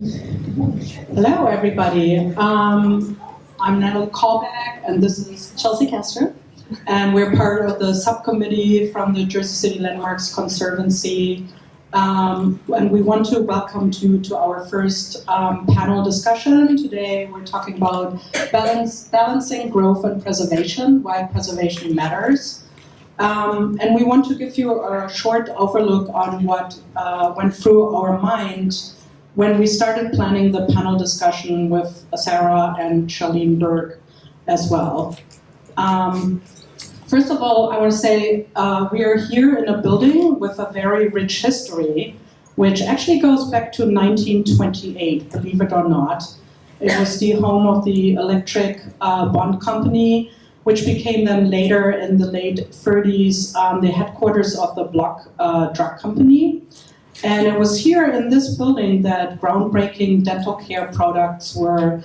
Hello, everybody. I'm Natalie Callback, and this is Chelsea Kester. And we're part of the subcommittee from the Jersey City Landmarks Conservancy. And we want to welcome you to our first panel discussion. Today, we're talking about balancing growth and preservation, why preservation matters. And we want to give you a short overlook on what went through our mind when we started planning the panel discussion with Sarah and Charlene Berg as well. First of all, I want to say we are here in a building with a very rich history, which actually goes back to 1928, believe it or not. It was the home of the Electric Bond Company, which became then later in the late 30s the headquarters of the Block Drug Company. And it was here in this building that groundbreaking dental care products were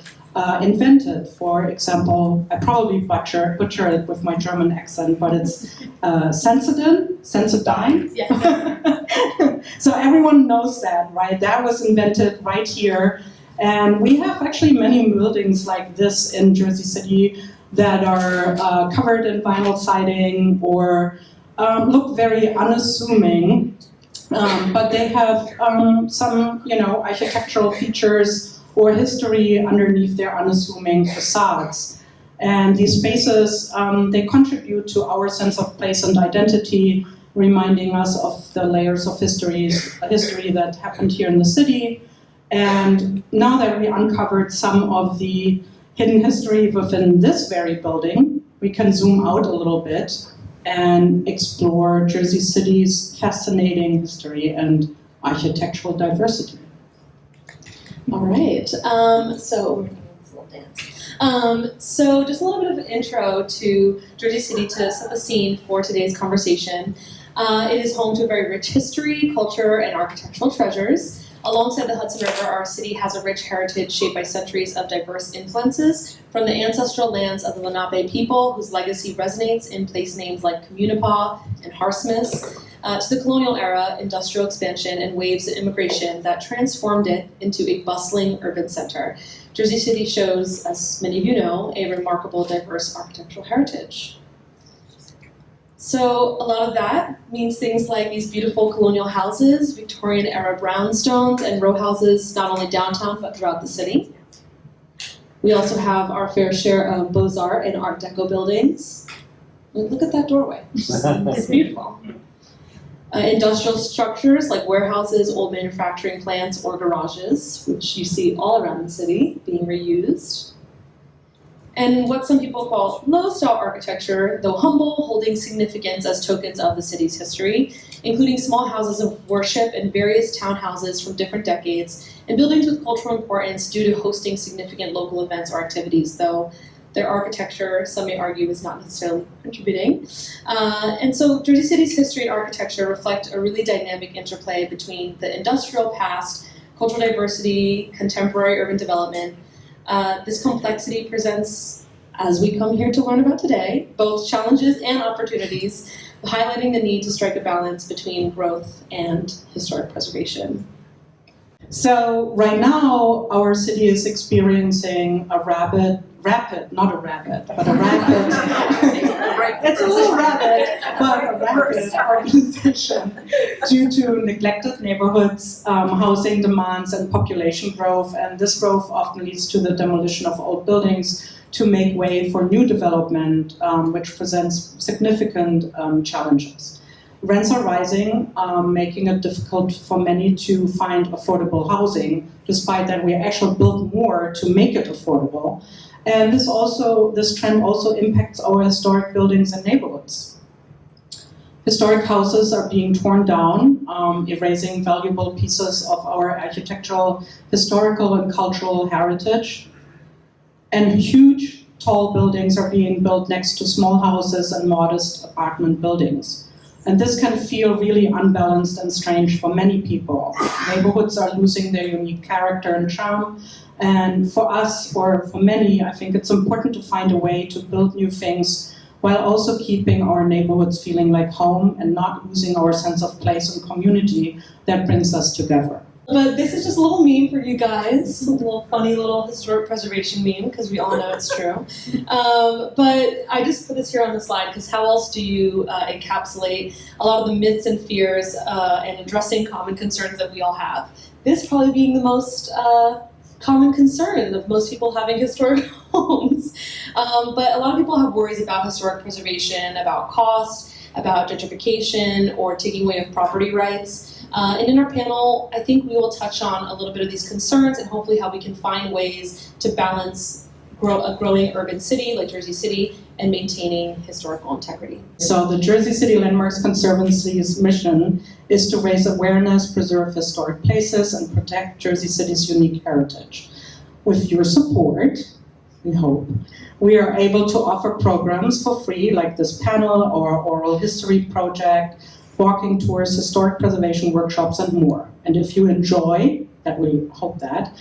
invented. For example, I probably butcher it with my German accent, but it's Sensodyne. Yes. So everyone knows that, right? That was invented right here. And we have actually many buildings like this in Jersey City that are covered in vinyl siding or look very unassuming. But they have some, architectural features or history underneath their unassuming facades. And these spaces, they contribute to our sense of place and identity, reminding us of the layers of history that happened here in the city. And now that we uncovered some of the hidden history within this very building, we can zoom out a little bit and explore Jersey City's fascinating history and architectural diversity. All right, so we're going to do this little dance. So just a little bit of an intro to Jersey City to set the scene for today's conversation. It is home to a very rich history, culture, and architectural treasures. Alongside the Hudson River, our city has a rich heritage shaped by centuries of diverse influences, from the ancestral lands of the Lenape people, whose legacy resonates in place names like Communipaw and Harsmas, to the colonial era, industrial expansion, and waves of immigration that transformed it into a bustling urban center. Jersey City shows, as many of you know, a remarkable diverse architectural heritage. So a lot of that means things like these beautiful colonial houses, Victorian-era brownstones, and row houses not only downtown but throughout the city. We also have our fair share of Beaux-Arts and Art Deco buildings. And look at that doorway, it's beautiful. Industrial structures like warehouses, old manufacturing plants, or garages, which you see all around the city being reused. And what some people call low-style architecture, though humble, holding significance as tokens of the city's history, including small houses of worship and various townhouses from different decades, and buildings with cultural importance due to hosting significant local events or activities, though their architecture, some may argue, is not necessarily contributing. And so Jersey City's history and architecture reflect a really dynamic interplay between the industrial past, cultural diversity, contemporary urban development. This complexity presents, as we come here to learn about today, both challenges and opportunities, highlighting the need to strike a balance between growth and historic preservation. So right now, our city is experiencing a rapid, it's a little rapid, but a rapid urbanization due to neglected neighborhoods, housing demands, and population growth. And this growth often leads to the demolition of old buildings to make way for new development, which presents significant challenges. Rents are rising, making it difficult for many to find affordable housing, despite that we actually build more to make it affordable. And this trend also impacts our historic buildings and neighborhoods. Historic houses are being torn down, erasing valuable pieces of our architectural, historical, and cultural heritage. And huge, tall buildings are being built next to small houses and modest apartment buildings. And this can feel really unbalanced and strange for many people. Neighborhoods are losing their unique character and charm. And for us, or for many, I think it's important to find a way to build new things while also keeping our neighborhoods feeling like home and not losing our sense of place and community that brings us together. But this is just a little meme for you guys, a little funny little historic preservation meme, because we all know it's true. But I just put this here on the slide because how else do you encapsulate a lot of the myths and fears and addressing common concerns that we all have? This probably being the most common concern of most people having historic homes. But a lot of people have worries about historic preservation, about cost, about gentrification, or taking away of property rights. And in our panel, I think we will touch on a little bit of these concerns and hopefully how we can find ways to balance a growing urban city like Jersey City and maintaining historical integrity. So the Jersey City Landmarks Conservancy's mission is to raise awareness, preserve historic places, and protect Jersey City's unique heritage. With your support, we hope, we are able to offer programs for free like this panel or oral history project, walking tours, historic preservation workshops, and more. And if you enjoy, that we hope that,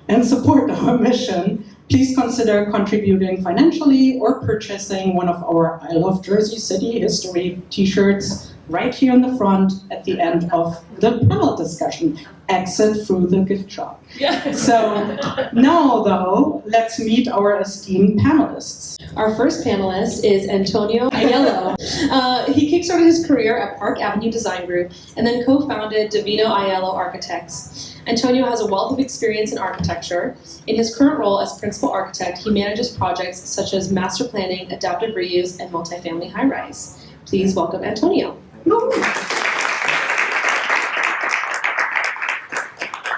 and support our mission, please consider contributing financially or purchasing one of our I Love Jersey City History t-shirts right here in the front at the end of the panel discussion. Exit through the gift shop. Yeah. So now, though, let's meet our esteemed panelists. Our first panelist is Antonio Aiello. He kickstarted his career at Park Avenue Design Group and then co-founded Devino Aiello Architects. Antonio has a wealth of experience in architecture. In his current role as principal architect, he manages projects such as master planning, adaptive reuse, and multifamily high-rise. Please welcome Antonio.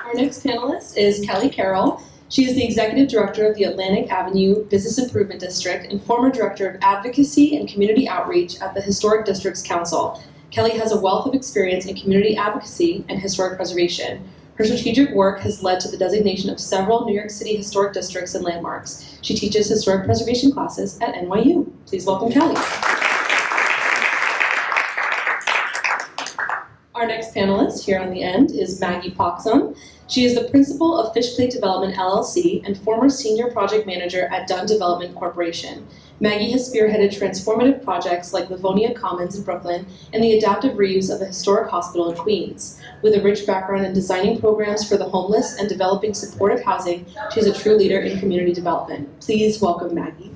Our next panelist is Kelly Carroll. She is the Executive Director of the Atlantic Avenue Business Improvement District and former Director of Advocacy and Community Outreach at the Historic Districts Council. Kelly has a wealth of experience in community advocacy and historic preservation. Her strategic work has led to the designation of several New York City historic districts and landmarks. She teaches historic preservation classes at NYU. Please welcome Kelly. Our next panelist here on the end is Maggie Poxon. She is the principal of Fishplate Development LLC and former senior project manager at Dunn Development Corporation. Maggie has spearheaded transformative projects like Livonia Commons in Brooklyn and the adaptive reuse of the historic hospital in Queens. With a rich background in designing programs for the homeless and developing supportive housing, she is a true leader in community development. Please welcome Maggie.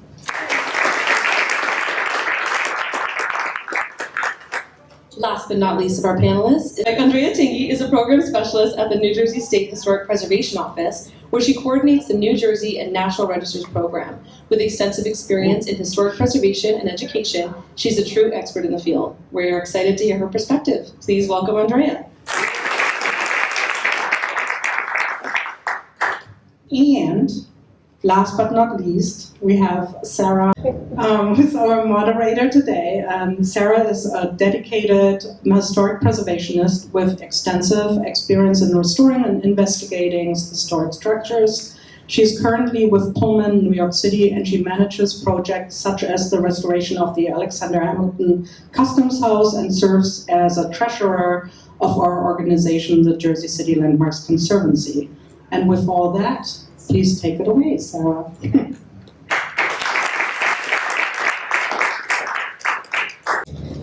Last but not least of our panelists, Andrea Tingey is a program specialist at the New Jersey State Historic Preservation Office, where she coordinates the New Jersey and National Registers program. With extensive experience in historic preservation and education, she's a true expert in the field. We're excited to hear her perspective. Please welcome Andrea. And last but not least, we have Sarah, who's our moderator today. Sarah is a dedicated historic preservationist with extensive experience in restoring and investigating historic structures. She's currently with Pullman, New York City, and she manages projects such as the restoration of the Alexander Hamilton Customs House and serves as a treasurer of our organization, the Jersey City Landmarks Conservancy. And with all that, please take it away, Sarah. Good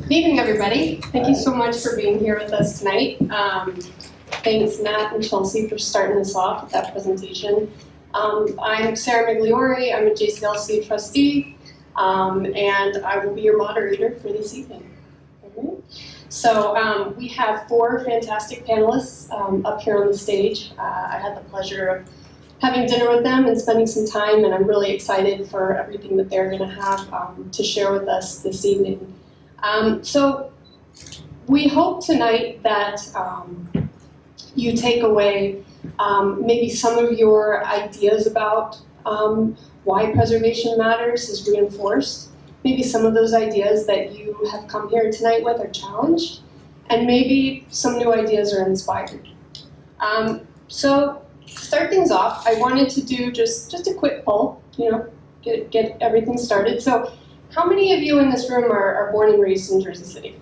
evening, everybody. Thank you so much for being here with us tonight. Thanks, Matt and Chelsea, for starting us off with that presentation. I'm Sarah Migliori. I'm a JCLC trustee, and I will be your moderator for this evening. So we have four fantastic panelists up here on the stage. I had the pleasure of having dinner with them and spending some time, and I'm really excited for everything that they're going to have to share with us this evening. So we hope tonight that you take away maybe some of your ideas about why preservation matters is reinforced. Maybe some of those ideas that you have come here tonight with are challenged, and maybe some new ideas are inspired. So to start things off, I wanted to do just a quick poll, get everything started. So how many of you in this room are born and raised in Jersey City?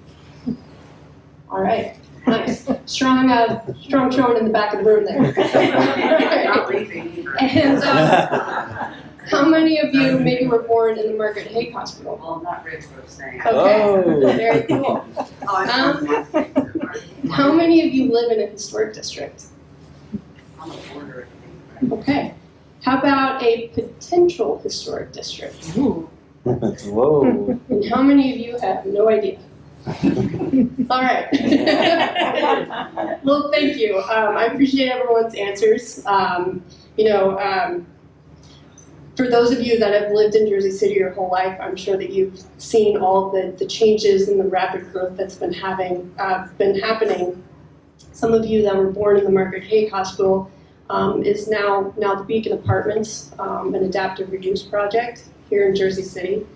All right, nice. Strong showing in the back of the room there. Not leaving either. And how many of you maybe were born in the Margaret Haig Hospital? Well, I'm not rich for saying. Okay, Oh. very cool. How many of you live in a historic district? on the border, I think. Okay. How about a potential historic district? Whoa. And how many of you have no idea? All right. Well, thank you. I appreciate everyone's answers. For those of you that have lived in Jersey City your whole life, I'm sure that you've seen all the changes and the rapid growth that's been happening. Some of you that were born in the Margaret Haig Hospital is now the Beacon Apartments, an adaptive reuse project here in Jersey City.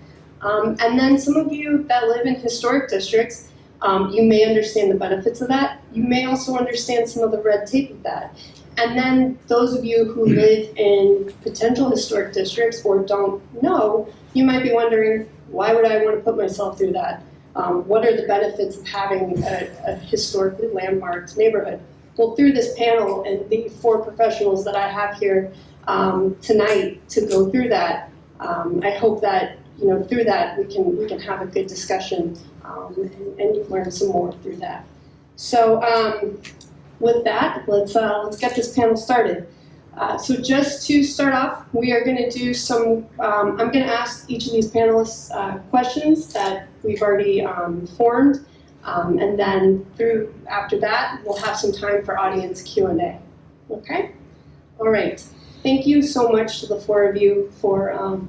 And then some of you that live in historic districts, you may understand the benefits of that. You may also understand some of the red tape of that. And then those of you who live in potential historic districts or don't know, you might be wondering, why would I want to put myself through that? What are the benefits of having a historically landmarked neighborhood? Well, through this panel and the 4 professionals that I have here tonight to go through that, I hope that through that we can have a good discussion and you learn some more through that. So with that, let's get this panel started. So just to start off, we are going to do some. I'm going to ask each of these panelists questions that we've already formed, and then after that, we'll have some time for audience Q&A. Okay. All right. Thank you so much to the 4 of you for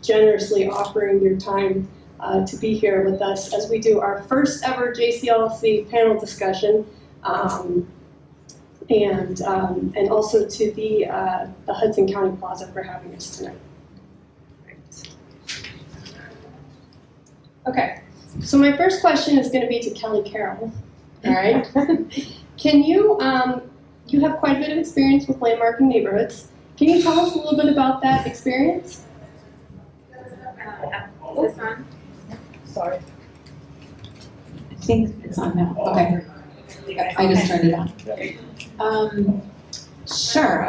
generously offering your time to be here with us as we do our first ever JCLC panel discussion, and also to the Hudson County Plaza for having us tonight. Okay, so my first question is going to be to Kelly Carroll. All right, can you have quite a bit of experience with landmarking neighborhoods. Can you tell us a little bit about that experience? Is this on? Sorry. I think it's on now. Okay. I just turned it on. Sure.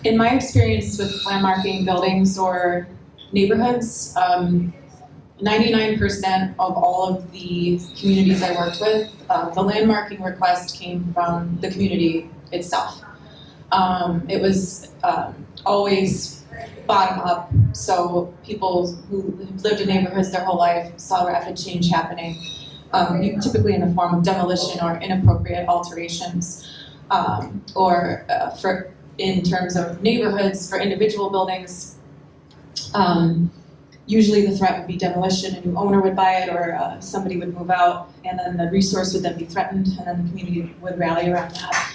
In my experience with landmarking buildings or neighborhoods, 99% of all of the communities I worked with, the landmarking request came from the community itself. It was always bottom up, so people who have lived in neighborhoods their whole life saw rapid change happening, typically in the form of demolition or inappropriate alterations, or in terms of neighborhoods for individual buildings. Usually the threat would be demolition, a new owner would buy it, or somebody would move out, and then the resource would then be threatened, and then the community would rally around that.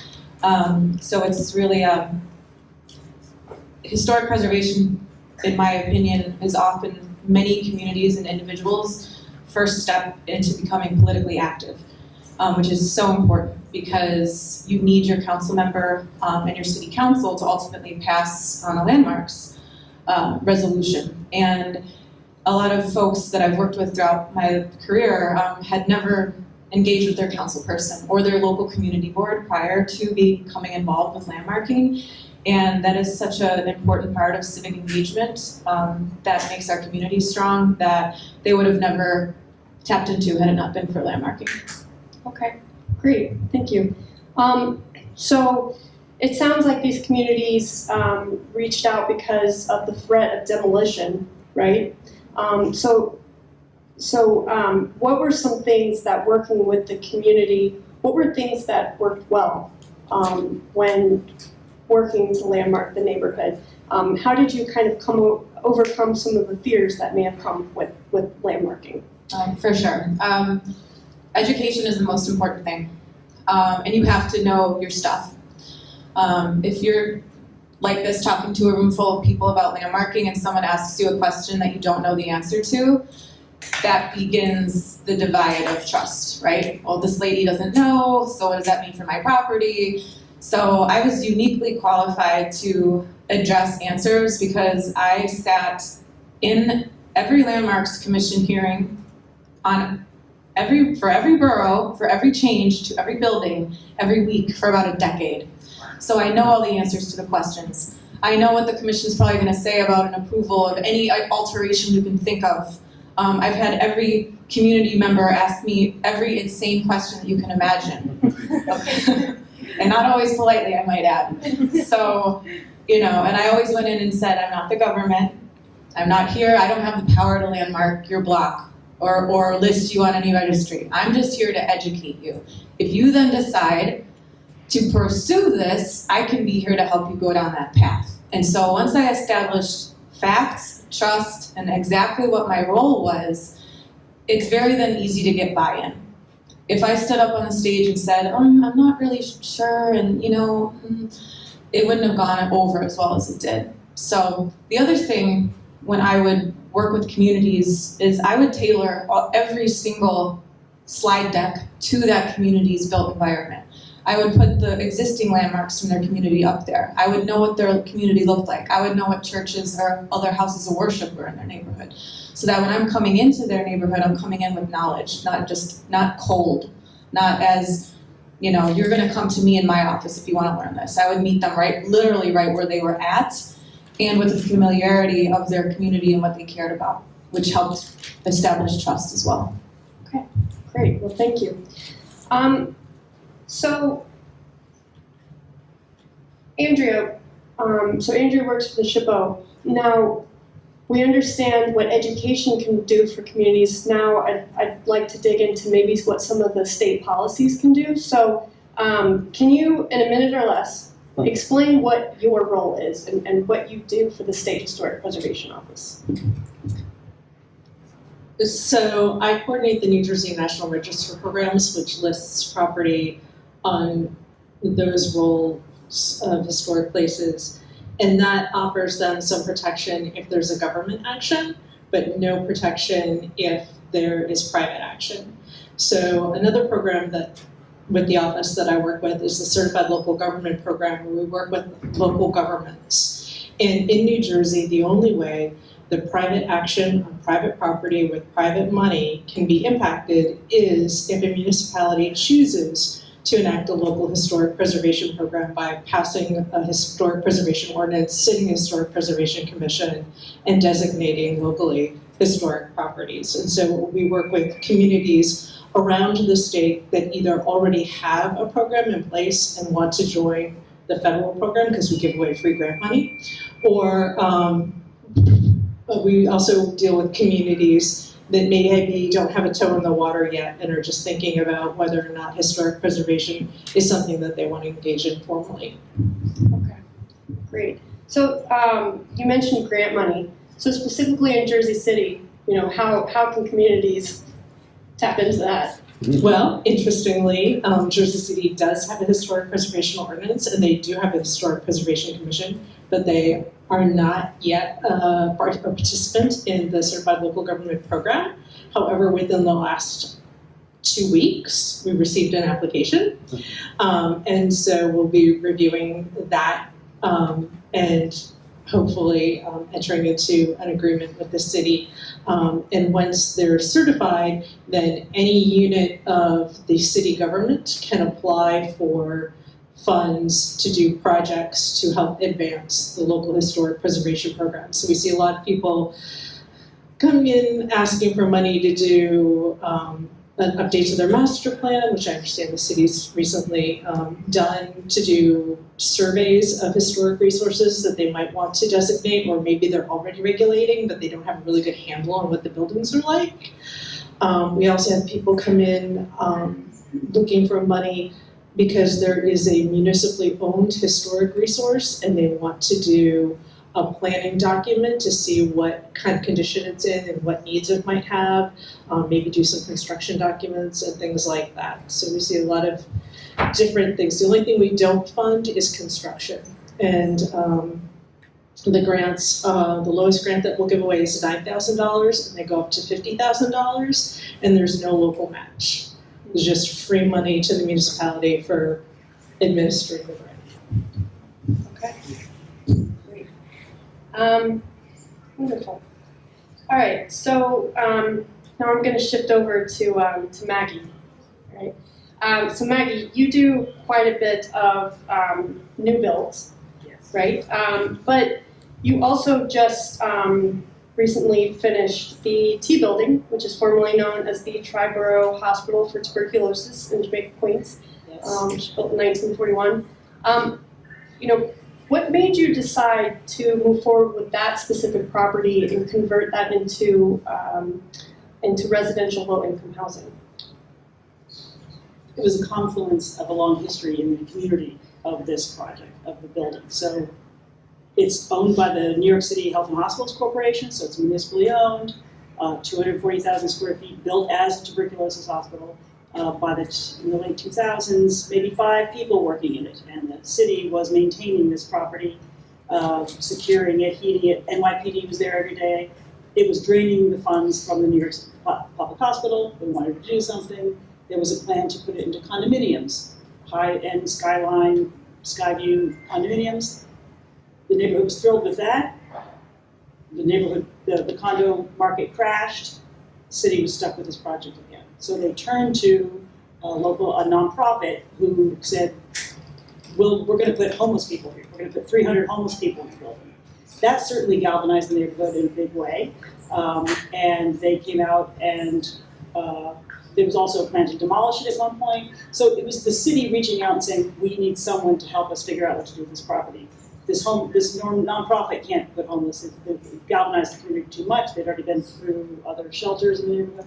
So it's really historic preservation, in my opinion, is often many communities and individuals' first step into becoming politically active, which is so important because you need your council member and your city council to ultimately pass on a landmarks resolution. And a lot of folks that I've worked with throughout my career had never engaged with their council person or their local community board prior to becoming involved with landmarking. And that is such an important part of civic engagement that makes our community strong that they would have never tapped into had it not been for landmarking. Okay, great, thank you. So it sounds like these communities reached out because of the threat of demolition, right? So what were some things that working with the community, what were things that worked well when working to landmark the neighborhood? How did you kind of overcome some of the fears that may have come with landmarking? For sure. Education is the most important thing. And you have to know your stuff. If you're like this, talking to a room full of people about landmarking and someone asks you a question that you don't know the answer to, that begins the divide of trust, right? Well, this lady doesn't know, so what does that mean for my property? So I was uniquely qualified to address answers because I sat in every Landmarks Commission hearing on for every borough, for every change to every building, every week for about a decade. So I know all the answers to the questions. I know what the commission's probably going to say about an approval of any alteration you can think of. I've had every community member ask me every insane question that you can imagine. and not always politely, I might add. So, and I always went in and said, I'm not the government. I'm not here. I don't have the power to landmark your block or list you on any registry. I'm just here to educate you. If you then decide to pursue this, I can be here to help you go down that path. And so once I established facts, trust, and exactly what my role was, it's very then easy to get buy-in. If I stood up on the stage and said, I'm not really sure, and it wouldn't have gone over as well as it did. So the other thing when I would work with communities is I would tailor every single slide deck to that community's built environment. I would put the existing landmarks from their community up there. I would know what their community looked like. I would know what churches or other houses of worship were in their neighborhood. So that when I'm coming into their neighborhood, I'm coming in with knowledge, not cold, not as, you're gonna come to me in my office if you wanna learn this. I would meet them literally right where they were at, and with the familiarity of their community and what they cared about, which helped establish trust as well. Okay, great. Well, thank you. So, Andrea, Andrea works for the SHPO. Now, we understand what education can do for communities. Now, I'd like to dig into maybe what some of the state policies can do. So, can you, in a minute or less, explain what your role is and what you do for the State Historic Preservation Office? So I coordinate the New Jersey National Register programs, which lists property on those rolls of historic places, and that offers them some protection if there's a government action, but no protection if there is private action. So another program with the office that I work with is the Certified Local Government Program, where we work with local governments. And in New Jersey, the only way the private action on private property with private money can be impacted is if a municipality chooses to enact a local historic preservation program by passing a historic preservation ordinance, sitting a historic preservation commission, and designating locally historic properties. And so we work with communities around the state that either already have a program in place and want to join the federal program because we give away free grant money, or we also deal with communities that maybe don't have a toe in the water yet and are just thinking about whether or not historic preservation is something that they want to engage in formally. Okay, great. So you mentioned grant money. So specifically in Jersey City, how can communities tap into that? Well, interestingly, Jersey City does have a historic preservation ordinance, and they do have a historic preservation commission, but they are not yet a participant in the Certified Local Government Program. However, within the last 2 weeks, we received an application, and so we'll be reviewing that and hopefully entering into an agreement with the city. And once they're certified, then any unit of the city government can apply for funds to do projects to help advance the local historic preservation program. So we see a lot of people come in asking for money to do an update to their master plan, which I understand the city's recently done, to do surveys of historic resources that they might want to designate, or maybe they're already regulating, but they don't have a really good handle on what the buildings are like. We also have people come in looking for money because there is a municipally owned historic resource and they want to do a planning document to see what kind of condition it's in and what needs it might have, maybe do some construction documents and things like that. So we see a lot of different things. The only thing we don't fund is construction. And the grants, the lowest grant that we'll give away is $9,000 and they go up to $50,000 and there's no local match. It's just free money to the municipality for administering the grant. Okay. Wonderful. All right, so now I'm going to shift over to Maggie. Right. So Maggie, you do quite a bit of new builds, Yes. right? But you also just recently finished the T building, which is formerly known as the Triborough Hospital for Tuberculosis in Jamaica, Queens. Yes. Yes. which was built in 1941. You know, what made you decide to move forward with that specific property and convert that into residential low-income housing? It was a confluence of a long history in the community of this project, of the building. So it's owned by the New York City Health and Hospitals Corporation, so it's municipally owned, 240,000 square feet, built as a tuberculosis hospital. In the late 2000s, maybe 5 people working in it, and the city was maintaining this property, securing it, heating it. NYPD was there every day. It was draining the funds from the New York City Public Hospital. They wanted to do something. There was a plan to put it into condominiums, high-end Skyline, Skyview condominiums. The neighborhood was thrilled with that. The condo market crashed. The city was stuck with this project again. So they turned to a nonprofit who said, we're going to put homeless people here. We're going to put 300 homeless people in the building. That certainly galvanized the neighborhood in a big way. And they came out and there was also a plan to demolish it at one point. So it was the city reaching out and saying, we need someone to help us figure out what to do with this property. This nonprofit can't put homeless. It galvanized the community too much. They'd already been through other shelters in the neighborhood.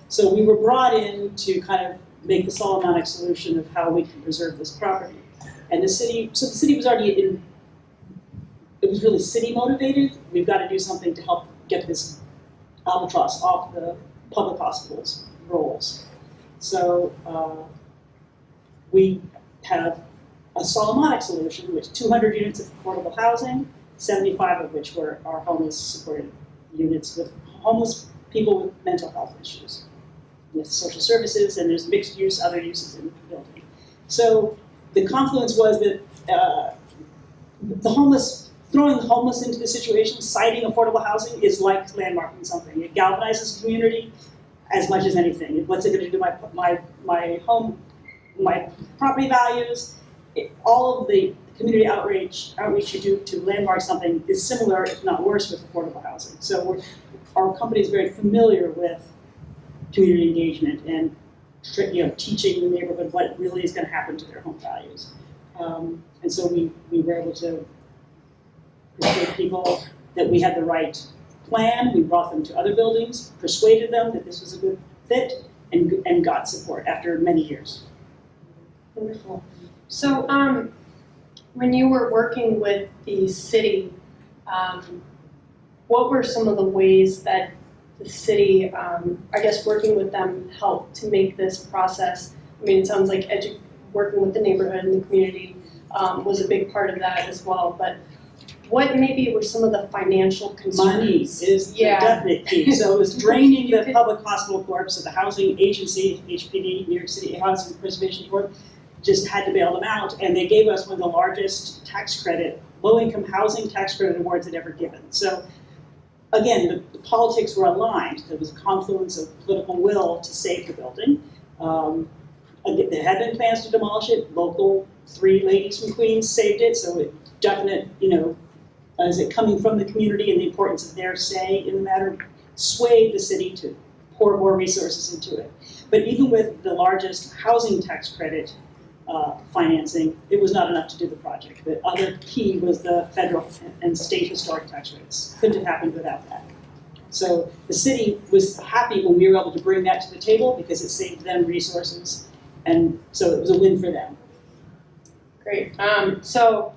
So we were brought in to kind of make the Solomonic solution of how we can preserve this property. And the city was already it was really city motivated. We've got to do something to help get this albatross off the public hospitals' rolls. So we have a Solomonic solution, which 200 units of affordable housing, 75 of which are homeless supported units with homeless people with mental health issues, with social services, and there's mixed use, other uses in the building. So the confluence was that throwing the homeless into the situation, citing affordable housing is like landmarking something. It galvanizes the community as much as anything. What's it going to do to my home, my property values? All of the community outreach you do to landmark something is similar, if not worse, with affordable housing. So our company is very familiar with community engagement and teaching the neighborhood what really is going to happen to their home values. And so we were able to persuade people that we had the right plan. We brought them to other buildings, persuaded them that this was a good fit, and got support after many years. Wonderful. So when you were working with the city, what were some of the ways that the city, working with them helped to make this process? I mean, it sounds like working with the neighborhood and the community was a big part of that as well, but what maybe were some of the financial concerns? Money is the definite key. So it was draining the public hospital corps, so the housing agency, HPD, New York City Housing Preservation Board, just had to bail them out, and they gave us one of the largest low-income housing tax credit awards they'd ever given. So again, the politics were aligned. There was a confluence of political will to save the building. There had been plans to demolish it. Local 3 ladies from Queens saved it, so it definite, is it coming from the community and the importance of their say in the matter, swayed the city to pour more resources into it. But even with the largest housing tax credit financing, it was not enough to do the project. The other key was the federal and state historic tax rates. Couldn't have happened without that. So the city was happy when we were able to bring that to the table because it saved them resources, and so it was a win for them. Great. So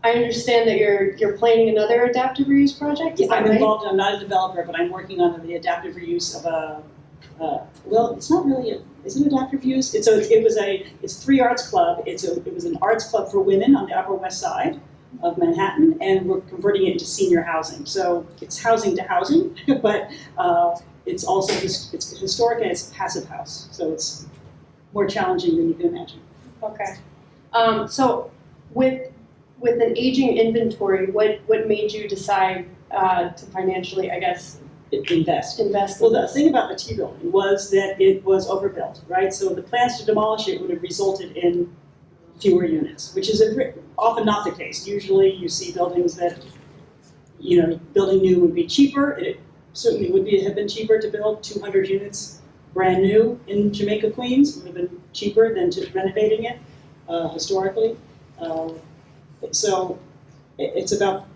I understand that you're planning another adaptive reuse project. Is that I'm right? involved. I'm not a developer, but I'm working on the adaptive reuse of a. Well, it's not really. Is it adaptive reuse? It's 3 Arts Club. It was an arts club for women on the Upper West Side of Manhattan, and we're converting it into senior housing. So it's housing to housing, but it's also it's historic and it's a passive house. So it's more challenging than you can imagine. Okay. So with an aging inventory, what made you decide to financially, Invest. invest? Well, the thing about the T building was that it was overbuilt, right? So the plans to demolish it would have resulted in fewer units, which is often not the case. Usually you see buildings that, building new would be cheaper. It certainly have been cheaper to build 200 units brand new in Jamaica, Queens. It would have been cheaper than to renovating it historically. So it's about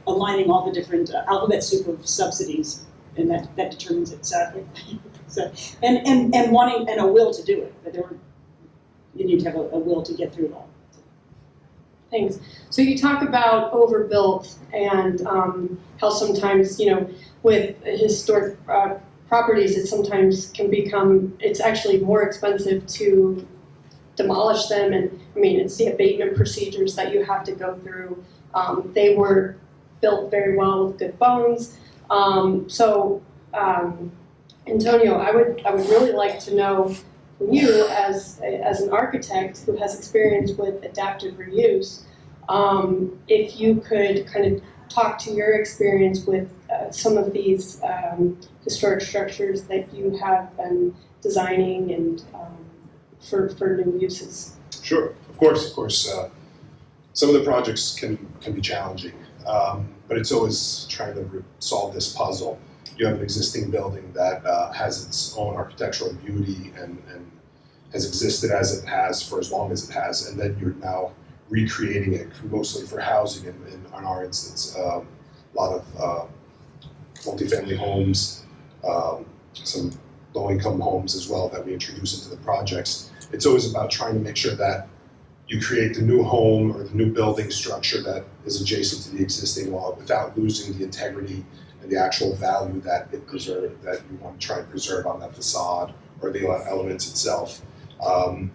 aligning all the different alphabet soup of subsidies, and that determines it sadly. So and wanting and a will to do it. But you need to have a will to get through it all. Thanks. So you talk about overbuilt and how sometimes, with historic properties, it sometimes can become, it's actually more expensive to demolish them. And I mean, it's the abatement procedures that you have to go through. They were built very well with good bones. Antonio, I would really like to know from you as an architect who has experience with adaptive reuse, if you could kind of talk to your experience with some of these historic structures that you have been designing and for new uses. Sure, of course. Some of the projects can be challenging, but it's always trying to solve this puzzle. You have an existing building that has its own architectural beauty and has existed as it has for as long as it has, and then you're now recreating it mostly for housing in our instance. A lot of multifamily homes, some low-income homes as well that we introduce into the projects. It's always about trying to make sure that you create the new home or the new building structure that is adjacent to the existing one without losing the integrity and the actual value that you want to try and preserve on that facade or the elements itself.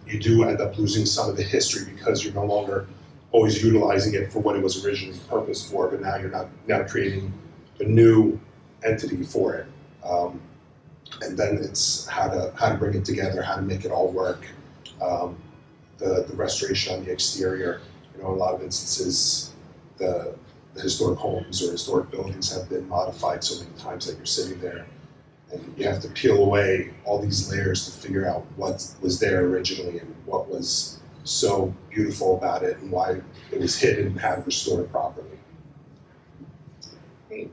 You do end up losing some of the history because you're no longer always utilizing it for what it was originally purposed for, but now you're now creating a new entity for it. And then it's how to bring it together, how to make it all work. The restoration on the exterior, in a lot of instances, the historic homes or historic buildings have been modified so many times that you're sitting there and you have to peel away all these layers to figure out what was there originally and what was so beautiful about it and why it was hidden and how to restore it properly. Great.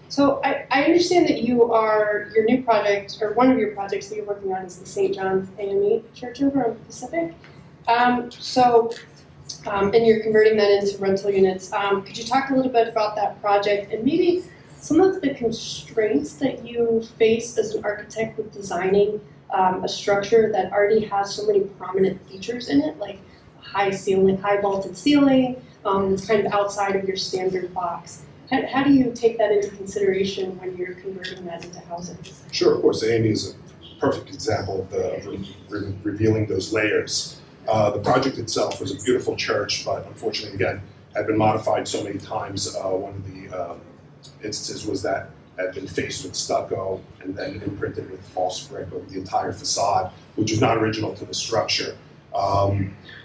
So I understand that your new project, or one of your projects that you're working on is the St. John's AME Church over on Pacific. And you're converting that into rental units. Could you talk a little bit about that project and maybe some of the constraints that you face as an architect with designing a structure that already has so many prominent features in it, like high ceiling, high vaulted ceiling, it's kind of outside of your standard box. How do you take that into consideration when you're converting that into housing? Sure, of course, AME is a perfect example of revealing those layers. The project itself was a beautiful church, but unfortunately, again, had been modified so many times. One of the instances was that had been faced with stucco and then imprinted with false brick over the entire facade, which was not original to the structure.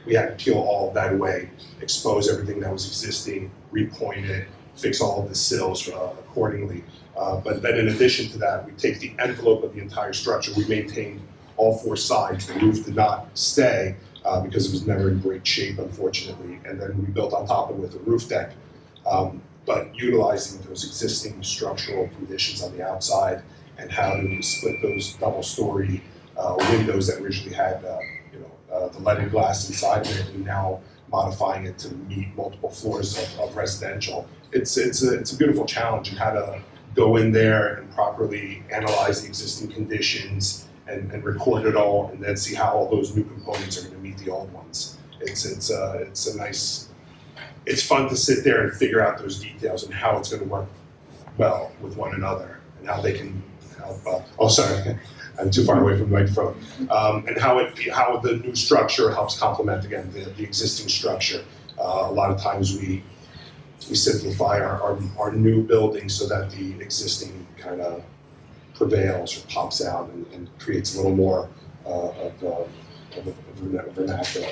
We had to peel all of that away, expose everything that was existing, repoint it, fix all of the sills accordingly. But then in addition to that, we take the envelope of the entire structure. We maintained all four sides. The roof did not stay because it was never in great shape, unfortunately. And then we built on top of it with a roof deck. But utilizing those existing structural conditions on the outside and how to split those double-story windows that originally had the leaded glass inside of it, and now modifying it to meet multiple floors of residential. It's a beautiful challenge in how to go in there and properly analyze the existing conditions and record it all, and then see how all those new components are going to meet the old ones. It's a nice. It's fun to sit there and figure out those details and how it's going to work well with one another and how they can help. I'm too far away from the microphone. And how the new structure helps complement again the existing structure. A lot of times we simplify our new building so that the existing kind of prevails or pops out and creates a little more of a vernacular.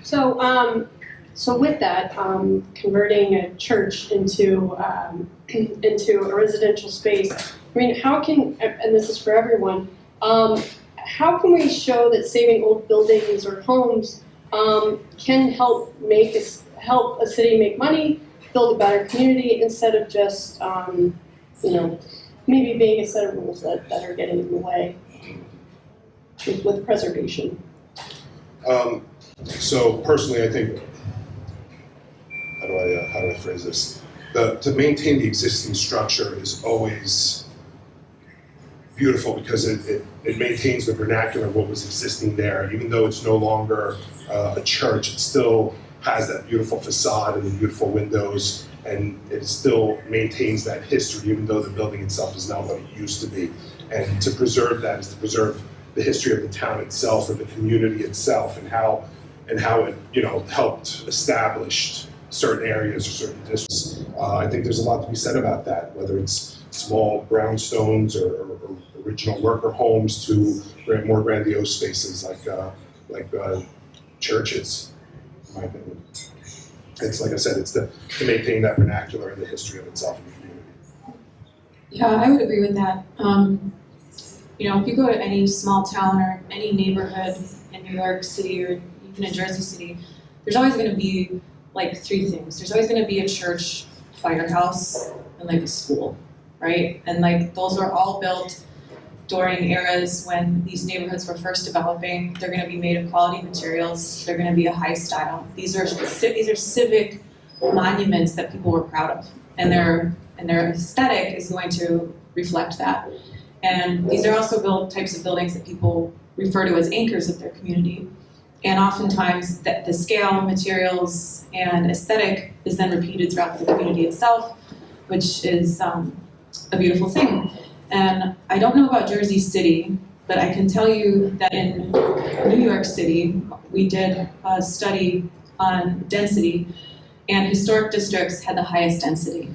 So with that, converting a church into a residential space, I mean, how can, and this is for everyone, how can we show that saving old buildings or homes can help a city make money, build a better community, instead of just, maybe being a set of rules that are getting in the way? with preservation? So personally, I think, how do I phrase this? To maintain the existing structure is always beautiful because it maintains the vernacular of what was existing there. Even though it's no longer a church, it still has that beautiful facade and the beautiful windows, and it still maintains that history, even though the building itself is not what it used to be. And to preserve that is to preserve the history of the town itself, or the community itself, and how it helped establish certain areas or certain districts. I think there's a lot to be said about that, whether it's small brownstones or original worker homes to more grandiose spaces like churches, in my opinion. It's like I said, it's to maintain that vernacular and the history of itself in the community. Yeah, I would agree with that. If you go to any small town or any neighborhood in New York City or even in Jersey City, there's always going to be like three things. There's always going to be a church, firehouse, and like a school, right? And like those are all built during eras when these neighborhoods were first developing. They're going to be made of quality materials. They're going to be a high style. These are civic monuments that people were proud of, and their aesthetic is going to reflect that. And these are also types of buildings that people refer to as anchors of their community. And oftentimes the scale, materials, and aesthetic is then repeated throughout the community itself, which is a beautiful thing. And I don't know about Jersey City, but I can tell you that in New York City, we did a study on density, and historic districts had the highest density.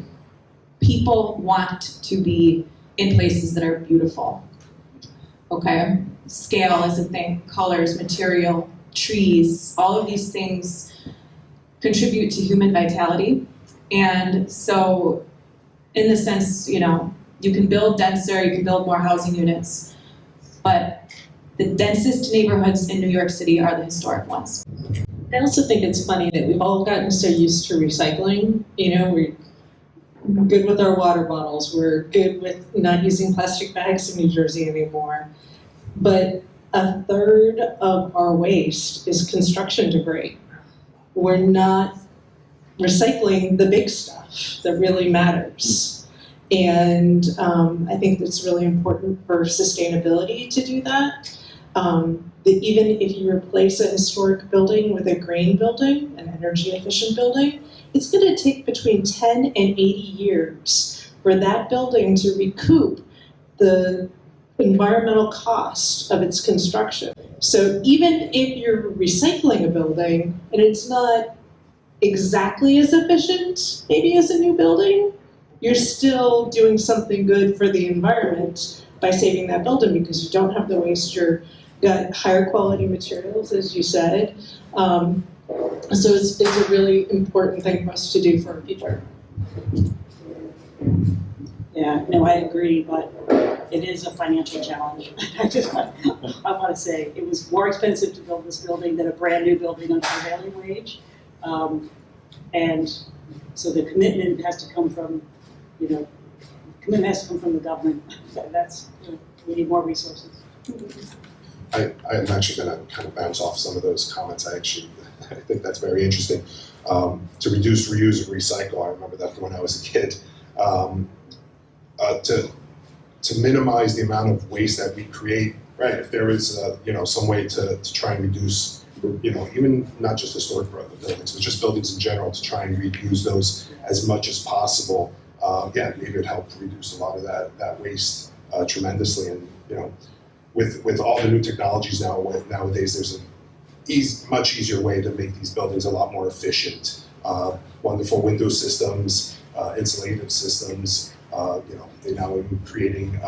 People want to be in places that are beautiful. Okay? Scale is a thing, colors, material, trees, all of these things contribute to human vitality. And so, in the sense, you can build denser, you can build more housing units, but the densest neighborhoods in New York City are the historic ones. I also think it's funny that we've all gotten so used to recycling. We're good with our water bottles. We're good with not using plastic bags in New Jersey anymore. But a third of our waste is construction debris. We're not recycling the big stuff that really matters. And I think it's really important for sustainability to do that. That even if you replace a historic building with a green building, an energy efficient building, it's going to take between 10 and 80 years for that building to recoup the environmental cost of its construction. So even if you're recycling a building and it's not exactly as efficient maybe as a new building, you're still doing something good for the environment by saving that building because you don't have the waste, you've got higher quality materials, as you said. So it's a really important thing for us to do for our future. Yeah, no, I agree, but it is a financial challenge. I want to say it was more expensive to build this building than a brand new building under prevailing wage. And so the commitment has to come from, the government. That's, we need more resources. I'm actually going to kind of bounce off some of those comments. I think that's very interesting. To reduce, reuse, and recycle. I remember that from when I was a kid. To minimize the amount of waste that we create, right? If there is, some way to try and reduce, even not just historic buildings, but just buildings in general, to try and reuse those as much as possible. Maybe it would help reduce a lot of that waste tremendously. And with all the new technologies nowadays, there's a much easier way to make these buildings a lot more efficient. Wonderful window systems, insulative systems. They're now creating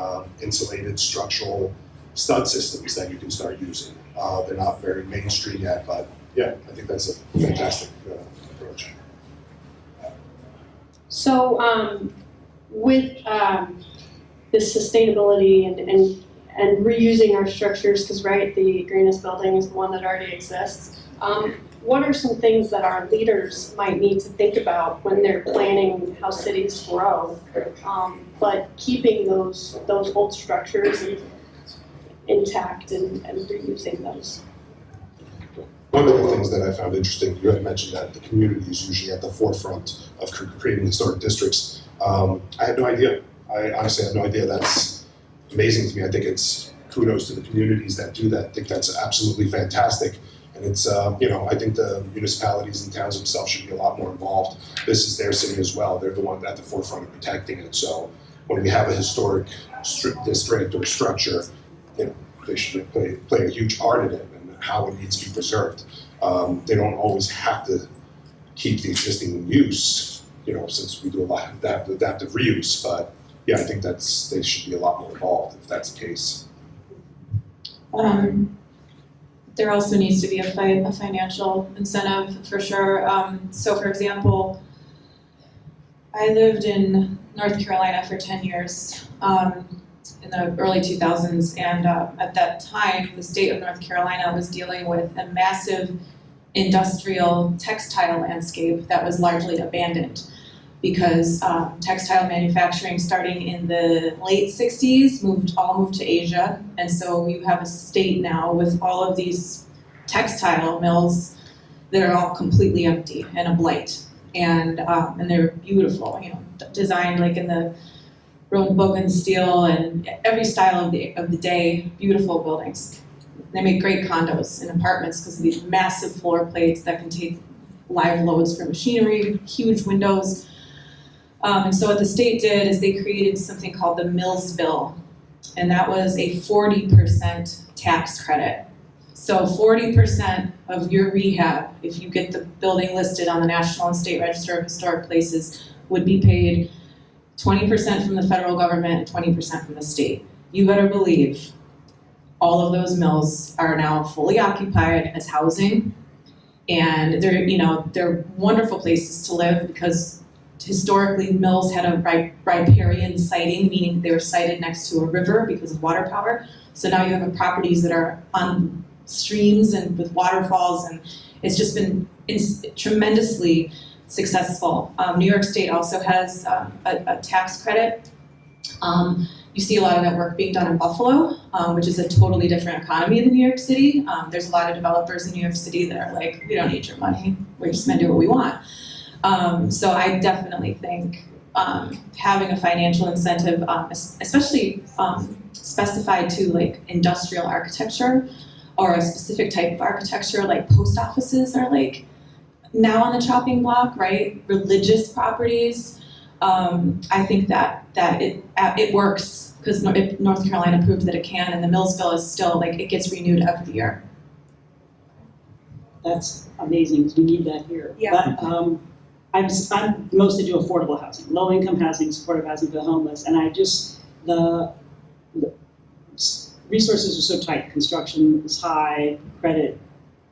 insulated structural stud systems that you can start using. They're not very mainstream yet, but I think that's a fantastic approach. So with this sustainability and reusing our structures, because the greenest building is the one that already exists. What are some things that our leaders might need to think about when they're planning how cities grow, but keeping those old structures intact and reusing those. One of the things that I found interesting, you had mentioned that the community is usually at the forefront of creating historic districts. I had no idea. I honestly had no idea. That's amazing to me. I think it's kudos to the communities that do that. I think that's absolutely fantastic. And it's, I think the municipalities and towns themselves should be a lot more involved. This is their city as well. They're the one at the forefront of protecting it. So when we have a historic district or structure, they should play a huge part in it and how it needs to be preserved. They don't always have to keep the existing use, since we do a lot of adaptive reuse. But yeah, I think they should be a lot more involved if that's the case. There also needs to be a financial incentive for sure. So for example, I lived in North Carolina for 10 years in the early 2000s, and at that time, the state of North Carolina was dealing with a massive industrial textile landscape that was largely abandoned because textile manufacturing starting in the late 60s moved to Asia. And so you have a state now with all of these textile mills that are all completely empty and a blight. And they're beautiful, designed like in the Bogan steel and every style of the day, beautiful buildings. They make great condos and apartments because of these massive floor plates that can take live loads for machinery, huge windows. And so what the state did is they created something called the Mills Bill, and that was a 40% tax credit. So 40% of your rehab, if you get the building listed on the National and State Register of Historic Places, would be paid 20% from the federal government and 20% from the state. You better believe all of those mills are now fully occupied as housing, and they're wonderful places to live because historically mills had a riparian siting, meaning they were sited next to a river because of water power. So now you have properties that are on streams and with waterfalls, and it's just been tremendously successful. New York State also has a tax credit. You see a lot of that work being done in Buffalo, which is a totally different economy than New York City. There's a lot of developers in New York City that are like, we don't need your money, we're just gonna do what we want. So I definitely think having a financial incentive, especially specified to like industrial architecture or a specific type of architecture, like post offices are like now on the chopping block, right? Religious properties. I think that it works because North Carolina proved that it can, and the Mills Bill is still like it gets renewed every year. That's amazing, because we need that here. Yeah. But I'm mostly do affordable housing, low income housing, supportive housing for the homeless, and the resources are so tight. Construction is high, credit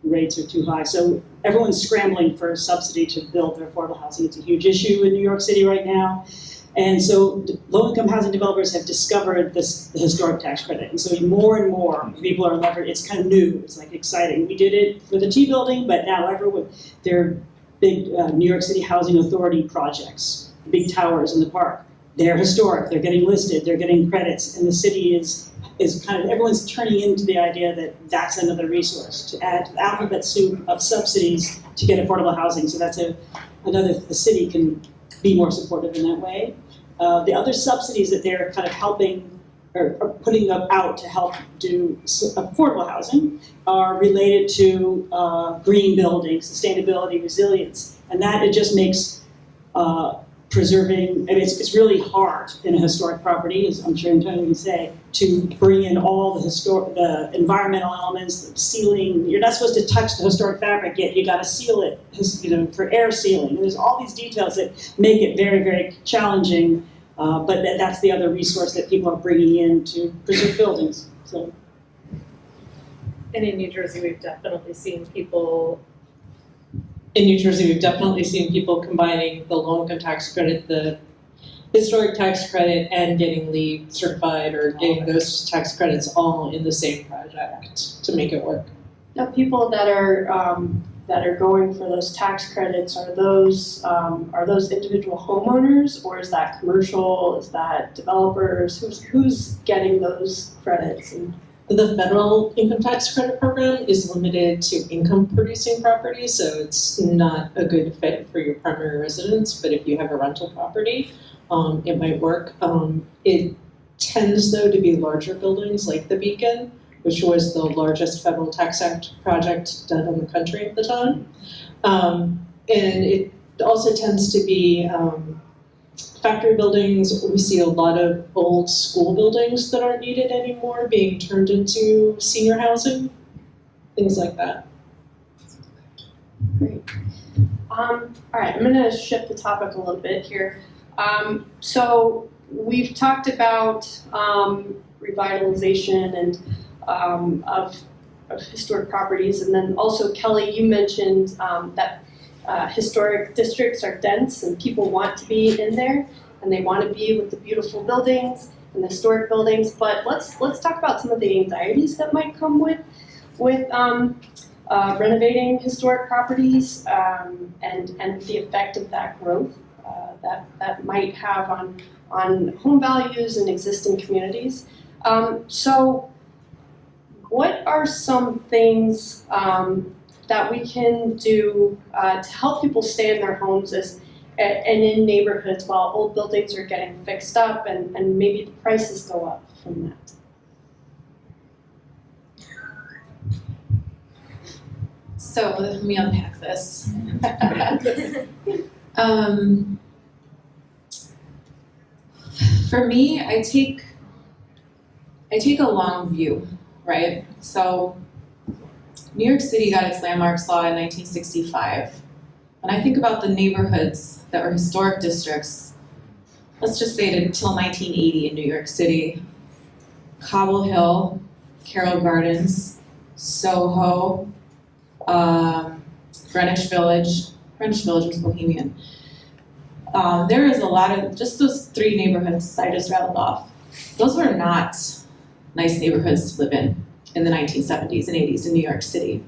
rates are too high, so everyone's scrambling for subsidy to build their affordable housing. It's a huge issue in New York City right now. And so low-income housing developers have discovered the historic tax credit. And so more and more people are levered. It's kind of new. It's like exciting. We did it for the T building, but now everyone, they're big New York City Housing Authority projects, big towers in the park. They're historic. They're getting listed. They're getting credits. And the city is kind of, everyone's turning into the idea that that's another resource to add to the alphabet soup of subsidies to get affordable housing. So that's the city can be more supportive in that way. The other subsidies that they're kind of helping or putting out to help do affordable housing are related to green building, sustainability, resilience, and that it just makes preserving. I mean, it's really hard in a historic property, as I'm sure Antonio can say, to bring in all the environmental elements, the sealing. You're not supposed to touch the historic fabric yet. You got to seal it, for air sealing. And there's all these details that make it very, very challenging. But that's the other resource that people are bringing in to preserve buildings. So. And in New Jersey, we've definitely seen people combining the low-income tax credit, the historic tax credit, and getting LEED certified or getting those tax credits all in the same project to make it work. Now, people that are going for those tax credits, are those individual homeowners, or is that commercial? Is that developers? Who's getting those credits? And The federal income tax credit program is limited to income producing properties, so it's not a good fit for your primary residence, but if you have a rental property, it might work. It tends though to be larger buildings like the Beacon, which was the largest federal tax act project done in the country at the time. And it also tends to be factory buildings. We see a lot of old school buildings that aren't needed anymore being turned into senior housing, things like that. Great. All right, I'm gonna shift the topic a little bit here. So we've talked about revitalization and of historic properties, and then also Kelly, you mentioned that historic districts are dense and people want to be in there and they want to be with the beautiful buildings and the historic buildings. But let's talk about some of the anxieties that might come with renovating historic properties and the effect of that growth that might have on home values and existing communities. So what are some things that we can do to help people stay in their homes and in neighborhoods while old buildings are getting fixed up and maybe the prices go up from that? So let me unpack this. For me, I take a long view, right? So New York City got its landmarks law in 1965. When I think about the neighborhoods that were historic districts, let's just say until 1980 in New York City, Cobble Hill, Carroll Gardens, Soho, Greenwich Village was Bohemian. There is a lot of, just those three neighborhoods I just rattled off, those were not nice neighborhoods to live in the 1970s and 80s in New York City.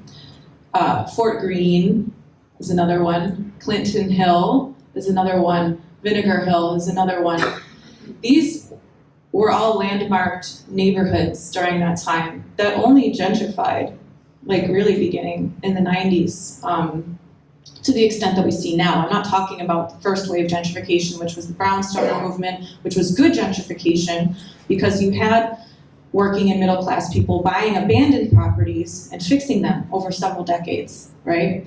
Fort Greene is another one. Clinton Hill is another one. Vinegar Hill is another one. These were all landmarked neighborhoods during that time that only gentrified, like really beginning in the 90s, to the extent that we see now. I'm not talking about the first wave gentrification, which was the brownstoner movement, which was good gentrification because you had working and middle class people buying abandoned properties and fixing them over several decades, right?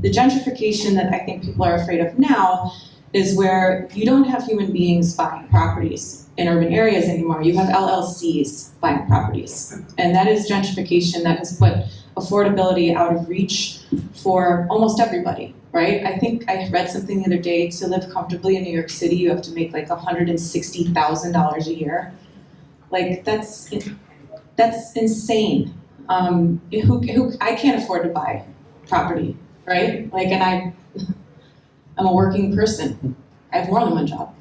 The gentrification that I think people are afraid of now is where you don't have human beings buying properties in urban areas anymore. You have LLCs buying properties. And that is gentrification that has put affordability out of reach for almost everybody, right? I think I read something the other day, to live comfortably in New York City, you have to make like $160,000 a year. Like that's insane. I can't afford to buy property, right? Like, and I'm a working person. I have more than one job.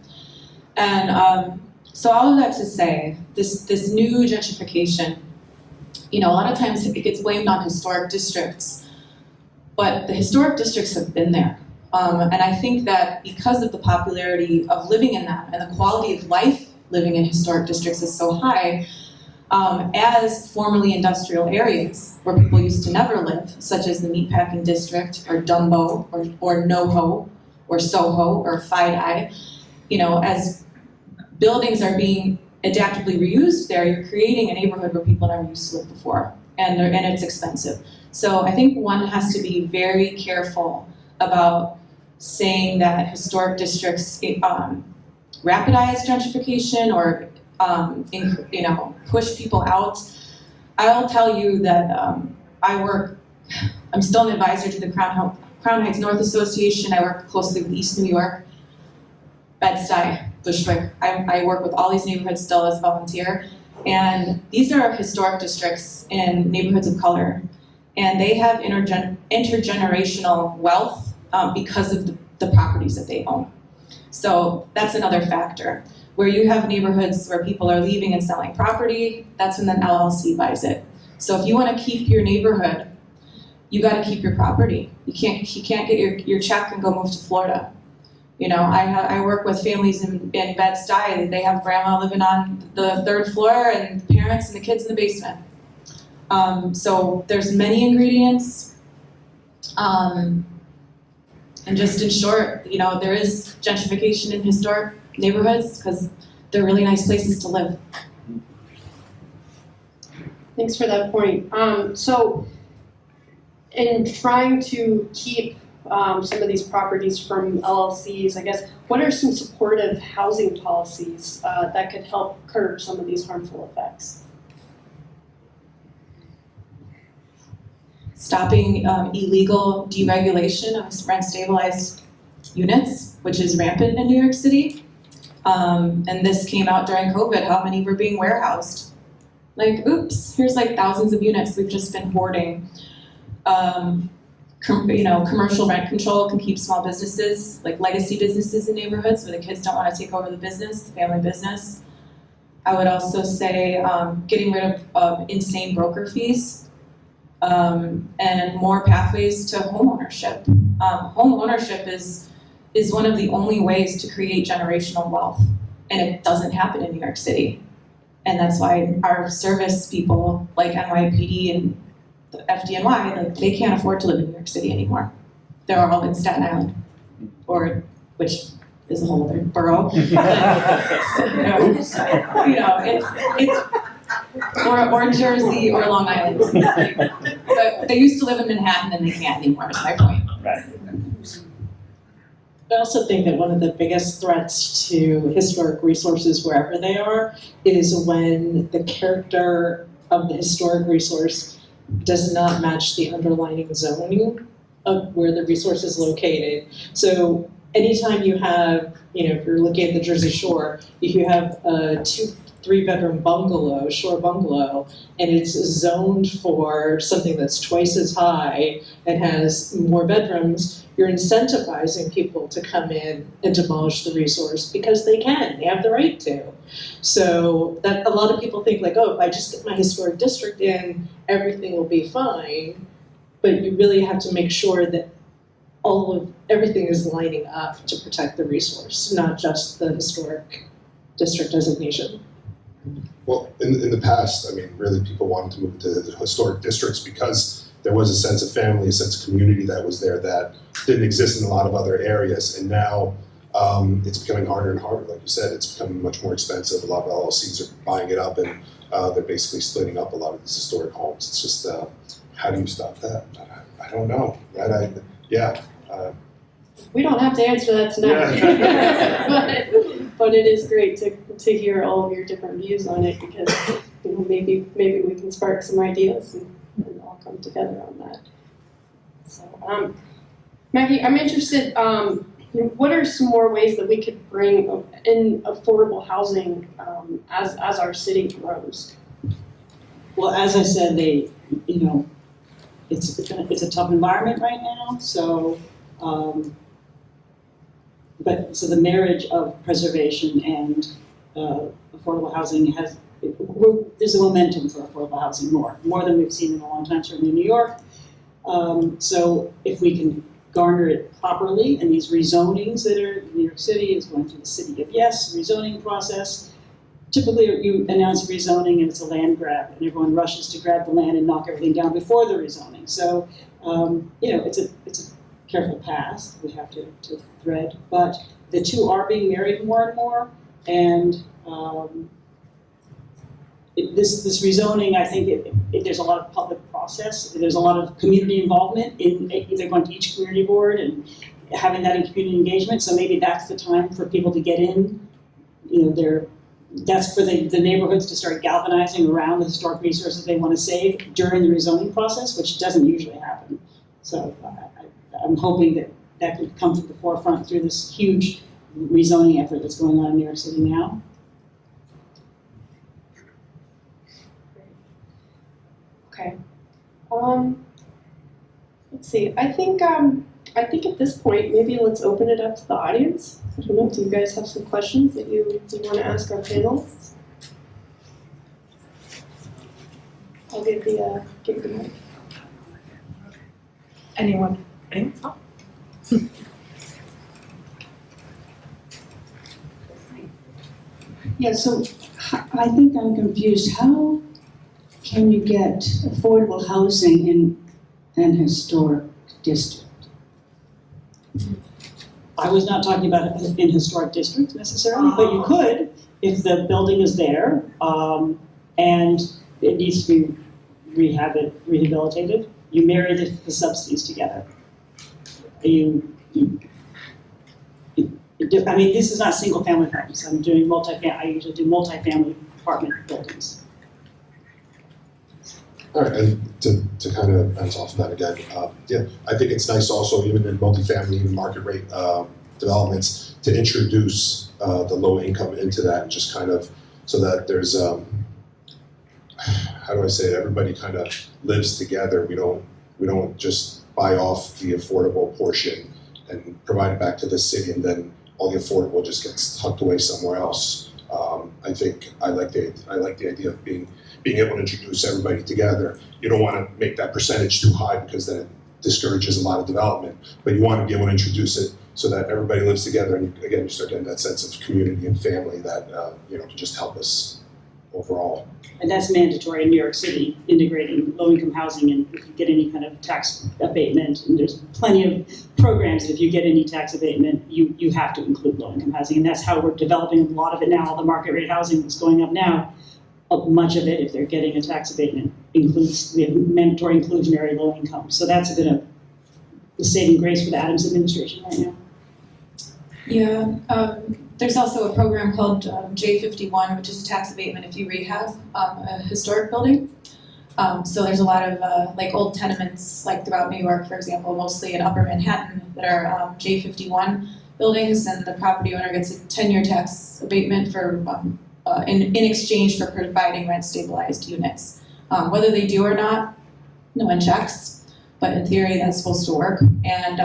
And so all of that to say, this new gentrification, a lot of times it gets blamed on historic districts, but the historic districts have been there. And I think that because of the popularity of living in them and the quality of life living in historic districts is so high, as formerly industrial areas where people used to never live, such as the Meatpacking District or Dumbo or NoHo or Soho or Fide-Eye, as buildings are being adaptively reused there, you're creating a neighborhood where people never used to live before, and it's expensive. So I think one has to be very careful about saying that historic districts rapidize gentrification or push people out. I'll tell you that I'm still an advisor to the Crown Heights North Association. I work closely with East New York, Bed-Stuy, Bushwick. I work with all these neighborhoods still as a volunteer. And these are historic districts in neighborhoods of color. And they have intergenerational wealth because of the properties that they own. So that's another factor. Where you have neighborhoods where people are leaving and selling property, that's when the LLC buys it. So if you want to keep your neighborhood, you got to keep your property. You can't get your check and go move to Florida. I work with families in Bed-Stuy. They have grandma living on the third floor and the parents and the kids in the basement. So there's many ingredients. And just in short, you know, there is gentrification in historic neighborhoods because they're really nice places to live. Thanks for that point. So in trying to keep some of these properties from LLCs, I guess, what are some supportive housing policies that could help curb some of these harmful effects? Stopping illegal deregulation of rent-stabilized units, which is rampant in New York City. And this came out during COVID, how many were being warehoused. Like, oops, here's like thousands of units we've just been hoarding. Commercial rent control can keep small businesses, like legacy businesses in neighborhoods where the kids don't want to take over the business, the family business. I would also say getting rid of insane broker fees and more pathways to homeownership. Homeownership is one of the only ways to create generational wealth, and it doesn't happen in New York City. And that's why our service people like NYPD and the FDNY, like, they can't afford to live in New York City anymore. They're all in Staten Island, which is a whole other borough. It's or Jersey or Long Island. But they used to live in Manhattan and they can't anymore, is my point. Right. I also think that one of the biggest threats to historic resources, wherever they are, is when the character of the historic resource does not match the underlying zoning of where the resource is located. So anytime you have, if you're looking at the Jersey Shore, if you have a 2-3-bedroom bungalow, shore bungalow, and it's zoned for something that's twice as high and has more bedrooms, you're incentivizing people to come in and demolish the resource because they can, they have the right to. So that a lot of people think like, oh, if I just get my historic district in, everything will be fine. But you really have to make sure that everything is lining up to protect the resource, not just the historic district designation. Well, in the past, I mean, really people wanted to move to the historic districts because there was a sense of family, a sense of community that was there that didn't exist in a lot of other areas. And now it's becoming harder and harder. Like you said, it's becoming much more expensive. A lot of LLCs are buying it up and they're basically splitting up a lot of these historic homes. It's just, how do you stop that? I don't know. We don't have to answer that tonight. but it is great to hear all of your different views on it because maybe we can spark some ideas and all come together on that. So, Maggie, I'm interested. What are some more ways that we could bring in affordable housing as our city grows? Well, as I said, it's a tough environment right now. So, so the marriage of preservation and affordable housing there's a momentum for affordable housing more than we've seen in a long time, certainly in New York. So if we can garner it properly, and these rezonings that are in New York City is going through the City of Yes rezoning process. Typically you announce a rezoning and it's a land grab, and everyone rushes to grab the land and knock everything down before the rezoning. So it's a careful path we have to thread, but the two are being married more and more, and this rezoning, I think there's a lot of public process. There's a lot of community involvement in either going to each community board and having that in community engagement. So maybe that's the time for people to get in. That's for the neighborhoods to start galvanizing around the historic resources they want to save during the rezoning process, which doesn't usually happen. So I'm hoping that could come to the forefront through this huge rezoning effort that's going on in New York City now. Okay. Let's see. I think at this point, maybe let's open it up to the audience. I don't know. Do you guys have some questions that you want to ask our panelists? I'll give the mic. Anyone? Oh. Yeah, so I think I'm confused. How can you get affordable housing in an historic district? I was not talking about it in historic districts necessarily, but you could if the building is there and it needs to be rehabilitated. You marry the subsidies together. I mean, this is not single-family homes. I'm doing I usually do multifamily apartment buildings. All right, and to kind of bounce off of that again, yeah, I think it's nice also, even in multifamily and market rate developments, to introduce the low income into that, and just kind of so that there's how do I say it? Everybody kind of lives together. We don't just buy off the affordable portion and provide it back to the city, and then all the affordable just gets tucked away somewhere else. I think I like the idea of being able to introduce everybody together. You don't want to make that percentage too high because then it discourages a lot of development, but you want to be able to introduce it so that everybody lives together, and again, you start getting that sense of community and family that can just help us overall. And that's mandatory in New York City, integrating low-income housing, and if you get any kind of tax abatement, and there's plenty of programs, if you get any tax abatement, you have to include low-income housing, and that's how we're developing a lot of it now. All the market rate housing that's going up now, much of it, if they're getting a tax abatement, we have mandatory inclusionary low income. So that's a bit of the saving grace for the Adams administration right now. Yeah, there's also a program called J51, which is tax abatement if you rehab a historic building. So there's a lot of like old tenements, like throughout New York, for example, mostly in Upper Manhattan, that are J51 buildings, and the property owner gets a 10-year tax abatement for in exchange for providing rent-stabilized units. Whether they do or not, no one checks, but in theory that's supposed to work. And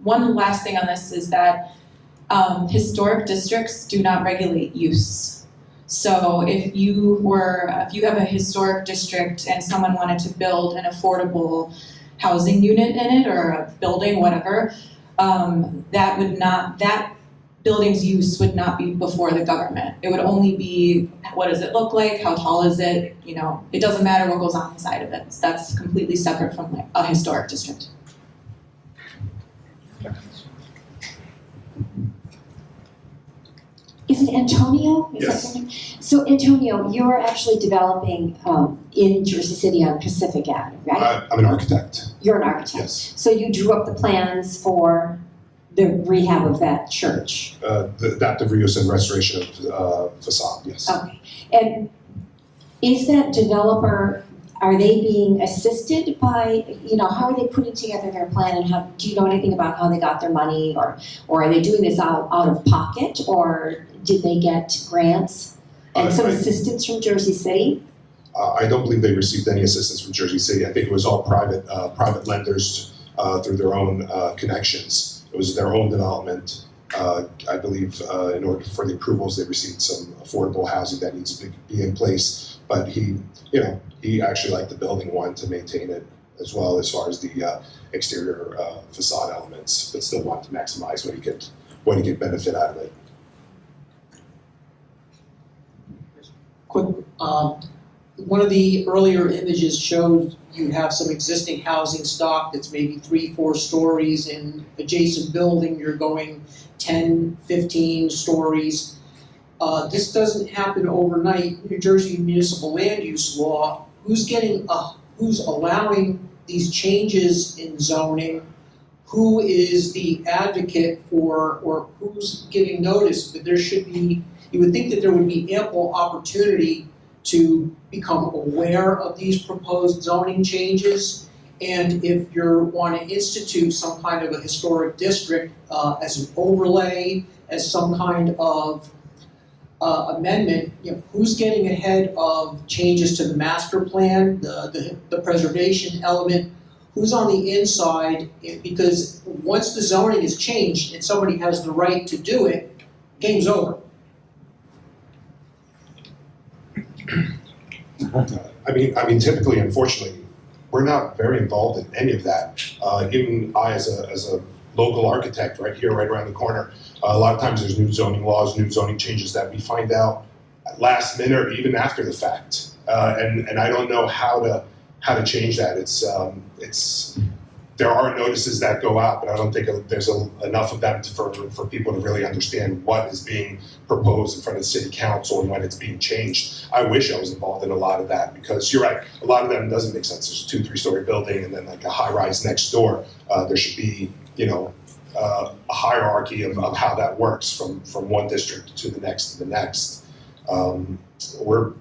one last thing on this is that historic districts do not regulate use. So if you have a historic district and someone wanted to build an affordable housing unit in it, or a building, whatever, that building's use would not be before the government. It would only be, what does it look like, how tall is it, it doesn't matter what goes on inside of it. So that's completely separate from like a historic district. Is it Antonio? Is Yes. that your name? So Antonio, you're actually developing in Jersey City on Pacific Avenue, right? I'm an architect. You're an architect. Yes. So you drew up the plans for the rehab of that church. The adaptive reuse and restoration of facade, yes. Okay. And is that developer, are they being assisted by, how are they putting together their plan, and do you know anything about how they got their money, or are they doing this out of pocket, or did they get grants and some assistance from Jersey City? I don't believe they received any assistance from Jersey City. I think it was all private lenders through their own connections. It was their own development. I believe in order for the approvals, they received some affordable housing that needs to be in place. But he actually liked the building, wanted to maintain it as well as far as the exterior facade elements, but still wanted to maximize what he could benefit out of it. Quick, one of the earlier images showed you have some existing housing stock that's maybe 3-4 stories in adjacent building. You're going 10, 15 stories. This doesn't happen overnight. New Jersey municipal land use law, who's allowing these changes in zoning? Who is the advocate for, or who's giving notice? But you would think that there would be ample opportunity to become aware of these proposed zoning changes. And if you want to institute some kind of a historic district as an overlay, as some kind of amendment, who's getting ahead of changes to the master plan, the preservation element, who's on the inside? Because once the zoning is changed and somebody has the right to do it, game's over. I mean, typically, unfortunately, we're not very involved in any of that. Even I, as a local architect, right here, right around the corner, a lot of times there's new zoning laws, new zoning changes that we find out at last minute or even after the fact. And I don't know how to change that. There are notices that go out, but I don't think there's enough of them for people to really understand what is being proposed in front of the city council and when it's being changed. I wish I was involved in a lot of that, because you're right, a lot of them doesn't make sense. There's a 2-3-story building and then like a high rise next door. There should be, a hierarchy of how that works from one district to the next. We're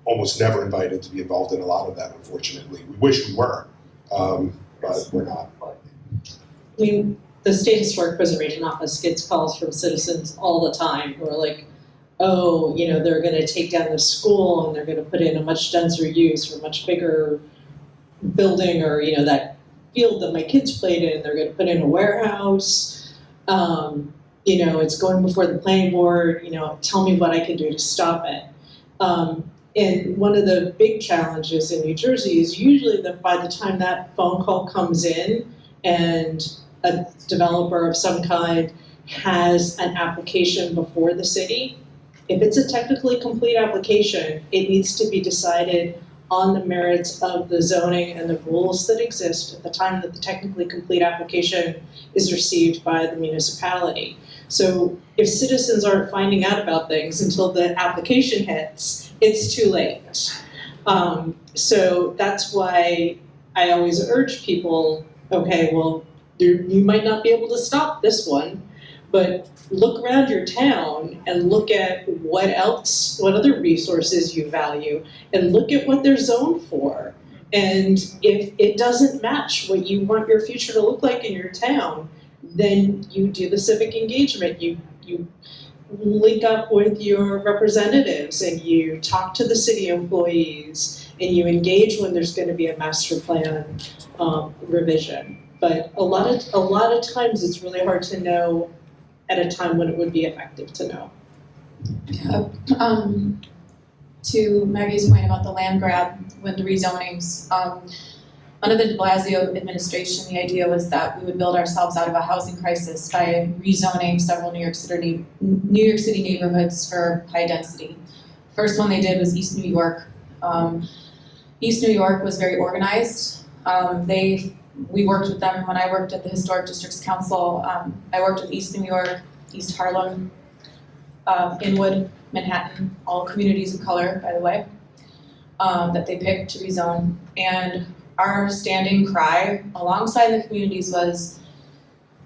almost never invited to be involved in a lot of that, unfortunately. We wish we were. But we're not. I mean, the State Historic Preservation Office gets calls from citizens all the time who are like, oh, they're gonna take down the school and they're gonna put in a much denser use or a much bigger building, or, that field that my kids played in, they're gonna put in a warehouse. It's going before the planning board, tell me what I can do to stop it. And one of the big challenges in New Jersey is usually that by the time that phone call comes in and a developer of some kind has an application before the city, if it's a technically complete application, it needs to be decided on the merits of the zoning and the rules that exist at the time that the technically complete application is received by the municipality. So if citizens aren't finding out about things until the application hits, it's too late. So that's why I always urge people, okay, well, you might not be able to stop this one, but look around your town and look at what other resources you value, and look at what they're zoned for. And if it doesn't match what you want your future to look like in your town, then you do the civic engagement. You link up with your representatives and you talk to the city employees and you engage when there's going to be a master plan revision. But a lot of times it's really hard to know at a time when it would be effective to know. To Maggie's point about the land grab with the rezonings, under the de Blasio administration, the idea was that we would build ourselves out of a housing crisis by rezoning several New York City neighborhoods for high density. First one they did was East New York. East New York was very organized. We worked with them when I worked at the Historic Districts Council. I worked with East New York, East Harlem, Inwood, Manhattan, all communities of color, by the way, that they picked to rezone. And our standing cry alongside the communities was,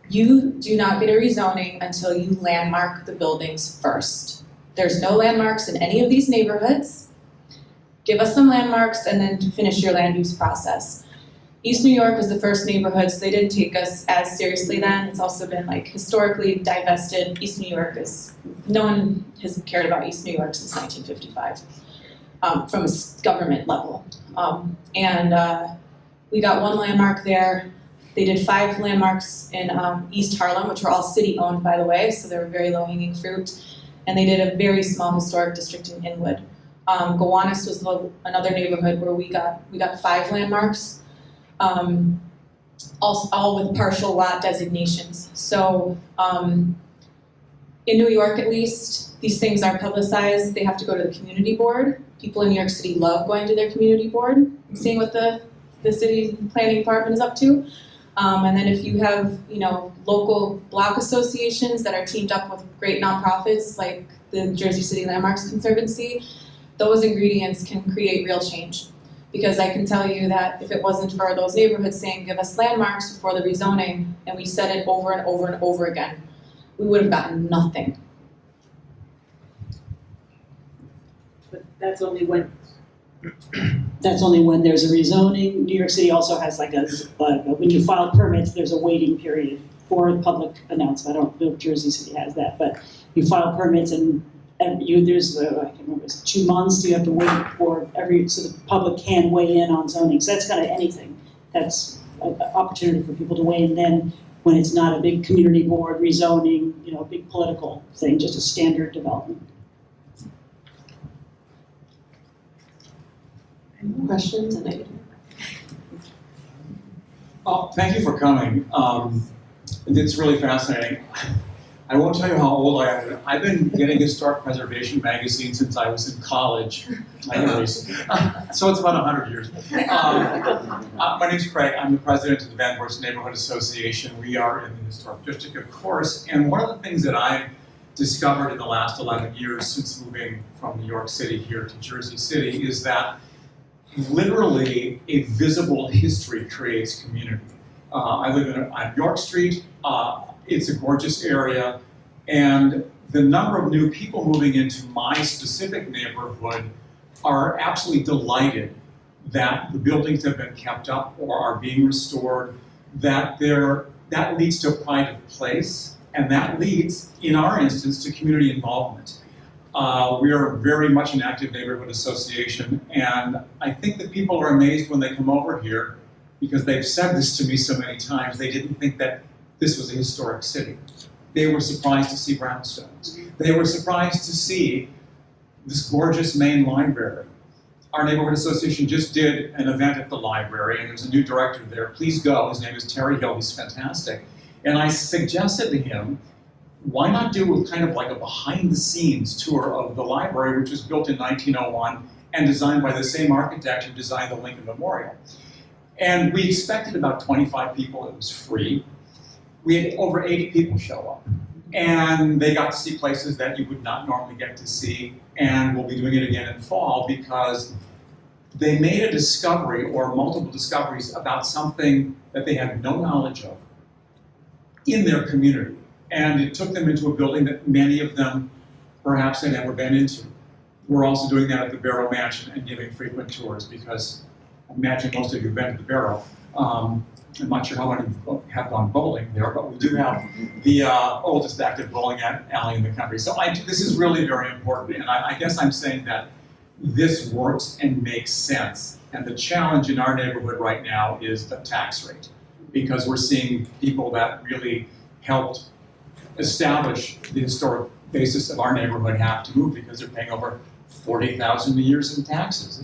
you do not get a rezoning until you landmark the buildings first. There's no landmarks in any of these neighborhoods. Give us some landmarks and then finish your land use process. East New York was the first neighborhood, so they didn't take us as seriously then. It's also been historically divested. East New York no one has cared about East New York since 1955 from a government level. We got one landmark there. They did 5 landmarks in East Harlem, which were all city owned, by the way, so they were very low hanging fruit. And they did a very small historic district in Inwood. Gowanus was another neighborhood where we got 5 landmarks, all with partial lot designations. So in New York, at least, these things are publicized. They have to go to the community board. People in New York City love going to their community board and seeing what the city planning department is up to. And then if you have, local block associations that are teamed up with great nonprofits like the Jersey City Landmarks Conservancy, those ingredients can create real change. Because I can tell you that if it wasn't for those neighborhoods saying, give us landmarks before the rezoning, and we said it over and over and over again, we would have gotten nothing. But that's only when there's a rezoning. New York City also has when you file permits, there's a waiting period for public announcement. I don't know if Jersey City has that, but you file permits and there's I can't remember, it's 2 months you have to wait for so the public can weigh in on zoning. So that's kind of anything. That's an opportunity for people to weigh in then when it's not a big community board rezoning, a big political thing, just a standard development. Any more questions? Thank you for coming. It's really fascinating. I won't tell you how old I am. I've been getting Historic Preservation magazine since I was in college. So it's about 100 years. My name's Craig. I'm the president of the Van Voorst Neighborhood Association. We are in the Historic District, of course. And one of the things that I've discovered in the last 11 years since moving from New York City here to Jersey City is that literally a visible history creates community. I live on York Street. It's a gorgeous area, and the number of new people moving into my specific neighborhood are absolutely delighted that the buildings have been kept up or are being restored, that leads to a pride of place, and that leads, in our instance, to community involvement. We are very much an active neighborhood association, and I think that people are amazed when they come over here because they've said this to me so many times. They didn't think that this was a historic city. They were surprised to see brownstones. They were surprised to see this gorgeous main library. Our neighborhood association just did an event at the library, and there's a new director there. Please go. His name is Terry Hill. He's fantastic. And I suggested to him, why not do kind of like a behind-the-scenes tour of the library, which was built in 1901 and designed by the same architect who designed the Lincoln Memorial. And we expected about 25 people. It was free. We had over 80 people show up. And they got to see places that you would not normally get to see. And we'll be doing it again in fall because they made a discovery or multiple discoveries about something that they had no knowledge of in their community. And it took them into a building that many of them perhaps had never been into. We're also doing that at the Barrow Mansion and giving frequent tours because I imagine most of you have been to the Barrow. I'm not sure how many have gone bowling there, but we do have the oldest active bowling alley in the country. So this is really very important, and I guess I'm saying that this works and makes sense. And the challenge in our neighborhood right now is the tax rate, because we're seeing people that really helped establish the historic basis of our neighborhood have to move because they're paying over $40,000 a year in taxes.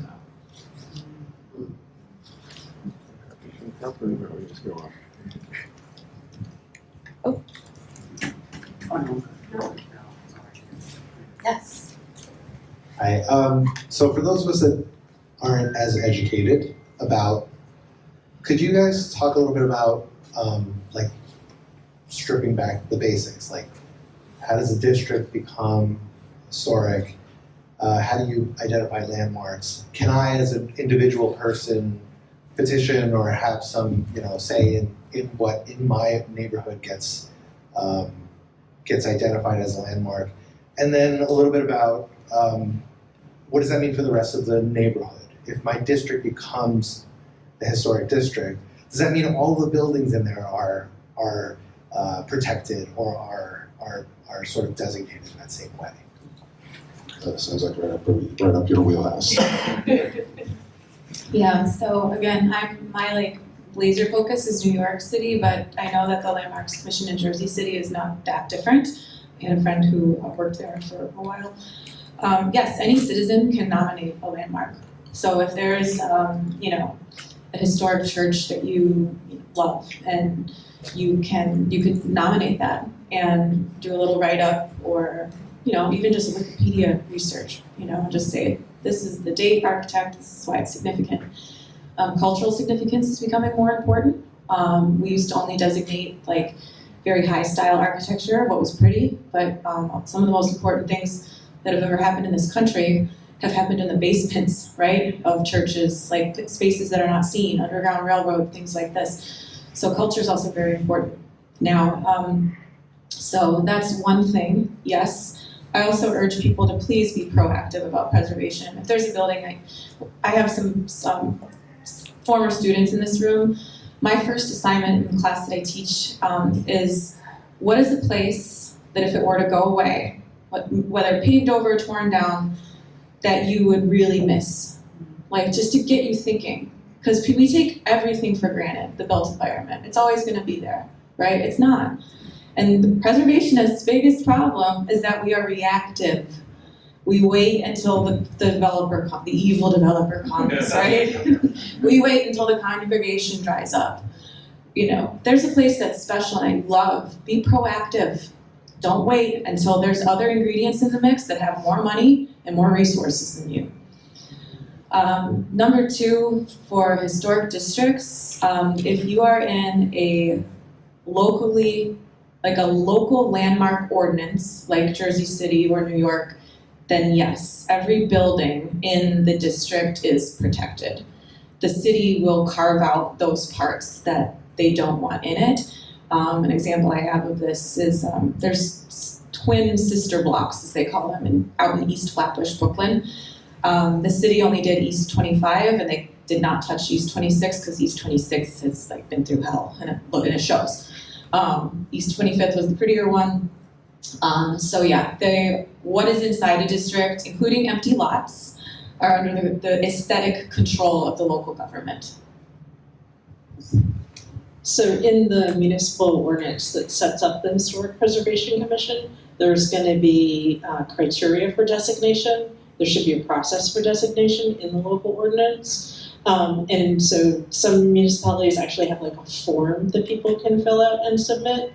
Yes. Hi. So for those of us that aren't as educated about, could you guys talk a little bit about like stripping back the basics? Like, how does a district become historic? How do you identify landmarks? Can I, as an individual person, petition or have some, say in what in my neighborhood gets identified as a landmark? And then a little bit about what does that mean for the rest of the neighborhood? If my district becomes the historic district, does that mean all the buildings in there are protected or are sort of designated in that same way? That sounds like right up your wheelhouse. Yeah, so again, my laser focus is New York City, but I know that the Landmarks Commission in Jersey City is not that different. I had a friend who worked there for a while. Yes, any citizen can nominate a landmark. So if there is, a historic church that you love, and you could nominate that and do a little write-up, or even just Wikipedia research. And just say, this is the date, architect, this is why it's significant. Cultural significance is becoming more important. We used to only designate very high style architecture, what was pretty, but some of the most important things that have ever happened in this country have happened in the basements, right, of churches, like spaces that are not seen, Underground Railroad, things like this. So culture is also very important now. So that's one thing, yes. I also urge people to please be proactive about preservation. If there's a building, I have some former students in this room. My first assignment in the class that I teach is, what is a place that if it were to go away, whether paved over or torn down, that you would really miss? Just to get you thinking. Because we take everything for granted, the built environment. It's always going to be there, right? It's not. And the preservationists' biggest problem is that we are reactive. We wait until the evil developer comes, right? We wait until the congregation dries up. There's a place that's special and I love. Be proactive. Don't wait until there's other ingredients in the mix that have more money and more resources than you. Number 2, for historic districts, if you are in a local landmark ordinance, like Jersey City or New York, then yes, every building in the district is protected. The city will carve out those parts that they don't want in it. An example I have of this is there's twin sister blocks, as they call them, out in East Flatbush, Brooklyn. The city only did East 25, and they did not touch East 26 because East 26 has been through hell, and it shows. East 25th was the prettier one. So yeah, what is inside a district, including empty lots, are under the aesthetic control of the local government. So in the municipal ordinance that sets up the Historic Preservation Commission, there's going to be criteria for designation. There should be a process for designation in the local ordinance. And so some municipalities actually have like a form that people can fill out and submit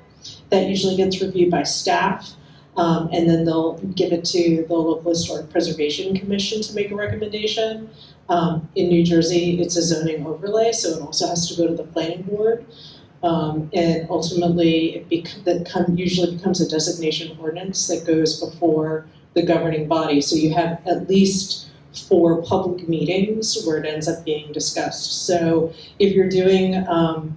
that usually gets reviewed by staff. And then they'll give it to the local Historic Preservation Commission to make a recommendation. In New Jersey, it's a zoning overlay, so it also has to go to the planning board. And ultimately, usually becomes a designation ordinance that goes before the governing body. So you have at least 4 public meetings where it ends up being discussed. So if you're doing a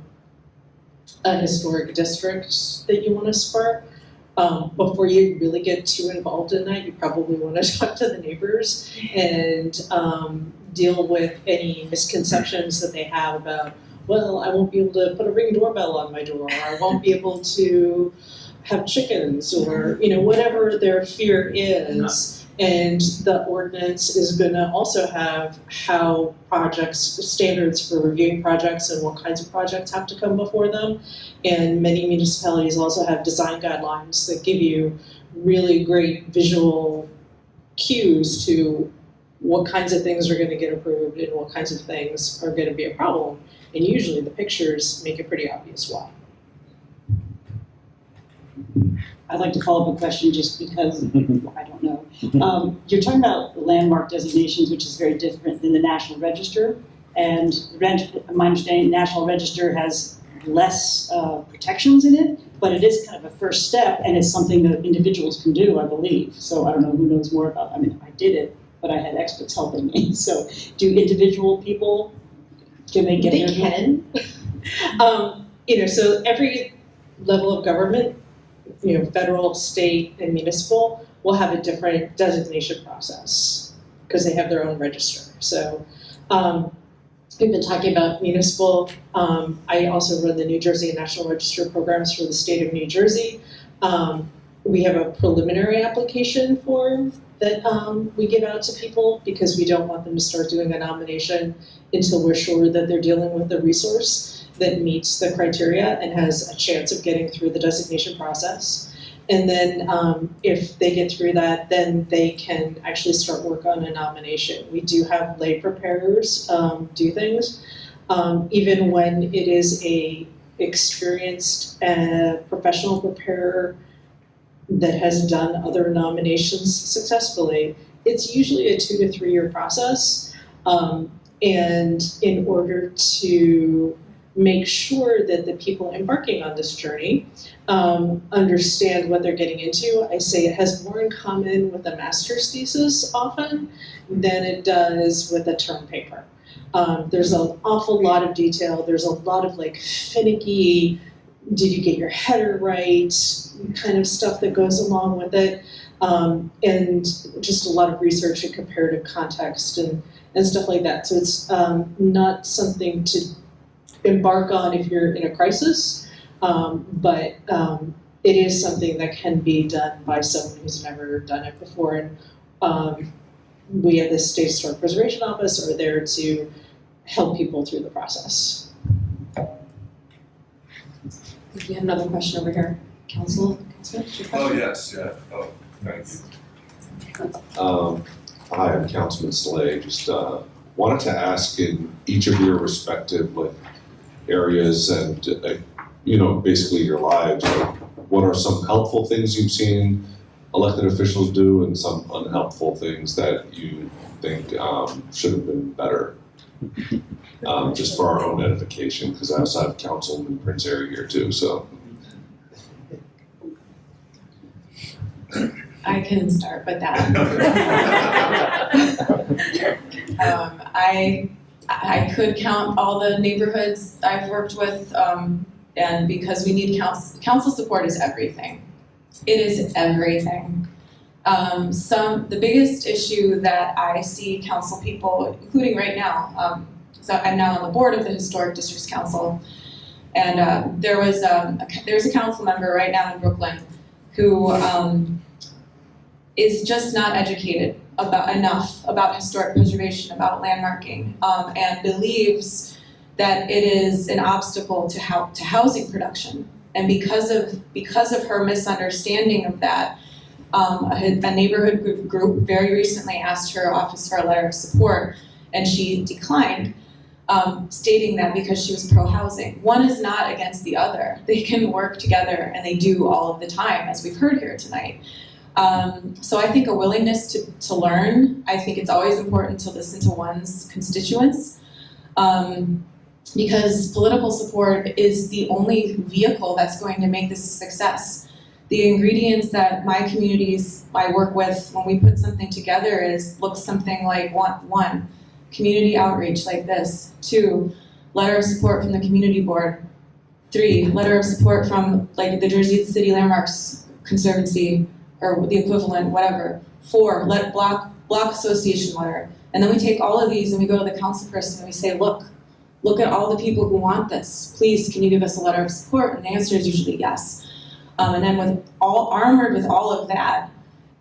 historic district that you want to spark, before you really get too involved in that, you probably want to talk to the neighbors and deal with any misconceptions that they have about, well, I won't be able to put a Ring doorbell on my door, or I won't be able to have chickens, or whatever their fear is. And the ordinance is going to also have how standards for reviewing projects and what kinds of projects have to come before them. And many municipalities also have design guidelines that give you really great visual cues to what kinds of things are going to get approved and what kinds of things are going to be a problem. And usually the pictures make it pretty obvious why. I'd like to follow up a question just because I don't know. You're talking about landmark designations, which is very different than the National Register. And my understanding, the National Register has less protections in it, but it is kind of a first step, and it's something that individuals can do, I believe. So I don't know who knows more about. I mean, I did it, but I had experts helping me. So do individual people, can they get They their can. So every level of government, federal, state, and municipal, will have a different designation process because they have their own register. So we've been talking about municipal. I also run the New Jersey National Register programs for the state of New Jersey. We have a preliminary application form that we give out to people because we don't want them to start doing a nomination until we're sure that they're dealing with a resource that meets the criteria and has a chance of getting through the designation process. And then if they get through that, then they can actually start work on a nomination. We do have lay preparers do things, even when it is a experienced professional preparer that has done other nominations successfully. It's usually a 2 to 3 year process. And in order to make sure that the people embarking on this journey understand what they're getting into, I say it has more in common with a master's thesis often than it does with a term paper. There's an awful lot of detail. There's a lot of finicky, did you get your header right, kind of stuff that goes along with it. And just a lot of research and comparative context and stuff like that. So it's not something to embark on if you're in a crisis, but it is something that can be done by someone who's never done it before. And we at the State Historic Preservation Office are there to help people through the process. We have another question over here. Council? Oh, yes, yeah. Oh, thank you. Hi, I'm Councilman Slay. Just wanted to ask in each of your respective areas and basically your lives, what are some helpful things you've seen elected officials do and some unhelpful things that you think should have been better? Just for our own edification, because I also have Councilman Prince Harry here too, so. I can start with that. I could count all the neighborhoods I've worked with, and because we need council support is everything. It is everything. The biggest issue that I see council people, including right now, so I'm now on the board of the Historic Districts Council, and there's a council member right now in Brooklyn who is just not educated enough about historic preservation, about landmarking, and believes that it is an obstacle to housing production. And because of her misunderstanding of that, a neighborhood group very recently asked her office for a letter of support, and she declined, stating that because she was pro-housing. One is not against the other. They can work together, and they do all of the time, as we've heard here tonight. So I think a willingness to learn. I think it's always important to listen to one's constituents, because political support is the only vehicle that's going to make this a success. The ingredients that my communities I work with when we put something together looks something like one, community outreach like this. 2, letter of support from the community board. 3, letter of support from like the Jersey City Landmarks Conservancy or the equivalent, whatever. 4, block association letter. And then we take all of these and we go to the council person and we say, look at all the people who want this. Please, can you give us a letter of support? And the answer is usually yes. And then armored with all of that,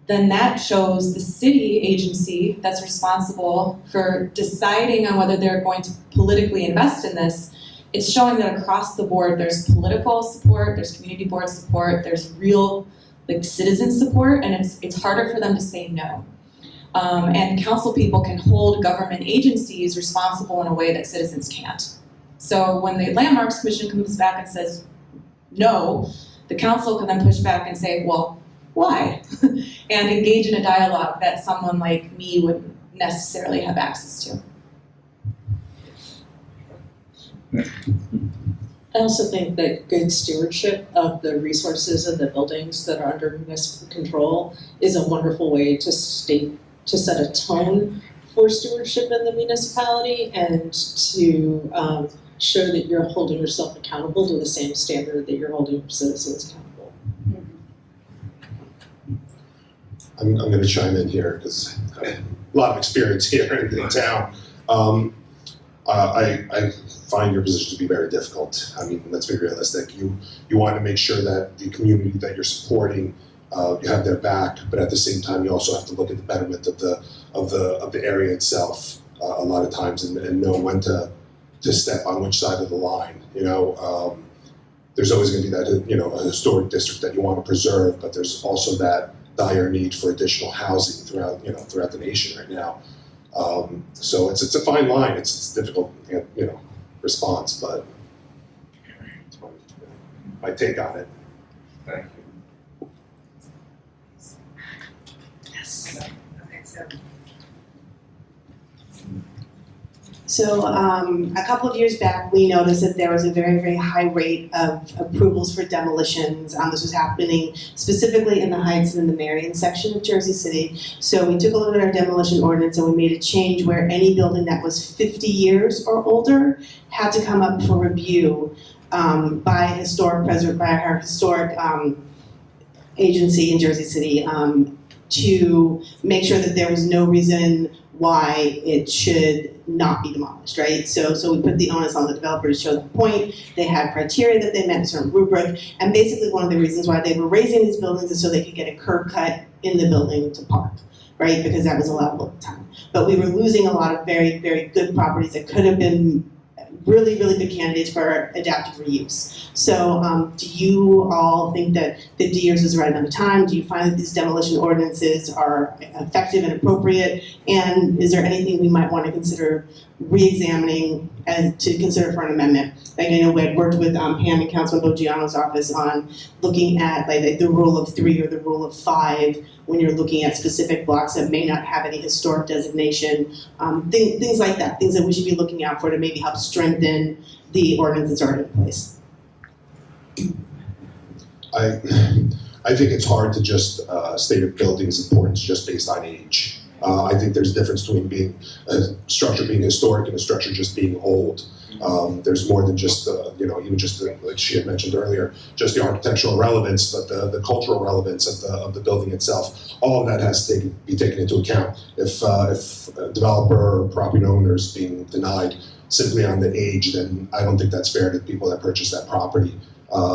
then that shows the city agency that's responsible for deciding on whether they're going to politically invest in this. It's showing that across the board there's political support, there's community board support, there's real citizen support, and it's harder for them to say no. And council people can hold government agencies responsible in a way that citizens can't. So when the Landmarks Commission comes back and says no, the council can then push back and say, well, why? And engage in a dialogue that someone like me wouldn't necessarily have access to. I also think that good stewardship of the resources and the buildings that are under municipal control is a wonderful way to set a tone for stewardship in the municipality and to show that you're holding yourself accountable to the same standard that you're holding citizens accountable. I'm going to chime in here because I have a lot of experience here in town. I find your position to be very difficult. I mean, let's be realistic. You want to make sure that the community that you're supporting, you have their back, but at the same time, you also have to look at the betterment of the area itself a lot of times, and know when to step on which side of the line. There's always going to be that a historic district that you want to preserve, but there's also that dire need for additional housing throughout the nation right now. So it's a fine line. It's difficult, response, but it's my take on it. Thank you. Yes. Okay, So a couple of years back, we noticed that there was a very, very high rate of approvals for demolitions. This was happening specifically in the Heights and in the Marion section of Jersey City. So we took a look at our demolition ordinance and we made a change where any building that was 50 years or older had to come up for review by our historic agency in Jersey City to make sure that there was no reason why it should not be demolished, right? So we put the onus on the developer to show the point. They had criteria that they met, a certain rubric, and basically one of the reasons why they were raising these buildings is so they could get a curb cut in the building to park, right? Because that was allowable at the time. But we were losing a lot of very, very good properties that could have been really, really good candidates for adaptive reuse. So do you all think that 50 years is the right amount of time? Do you find that these demolition ordinances are effective and appropriate? And is there anything we might want to consider re-examining and to consider for an amendment. Like I know we had worked with Pam and Councilman Bogiano's office on looking at like the rule of 3 or the rule of 5 when you're looking at specific blocks that may not have any historic designation, things like that, things that we should be looking out for to maybe help strengthen the ordinance that's already in place. I think it's hard to just state a building's importance just based on age. I think there's a difference between being a structure being historic and a structure just being old. There's more than just even just like she had mentioned earlier, just the architectural relevance, but the cultural relevance of the building itself. All of that has to be taken into account. If a developer or property owner is being denied simply on the age, then I don't think that's fair to the people that purchase that property.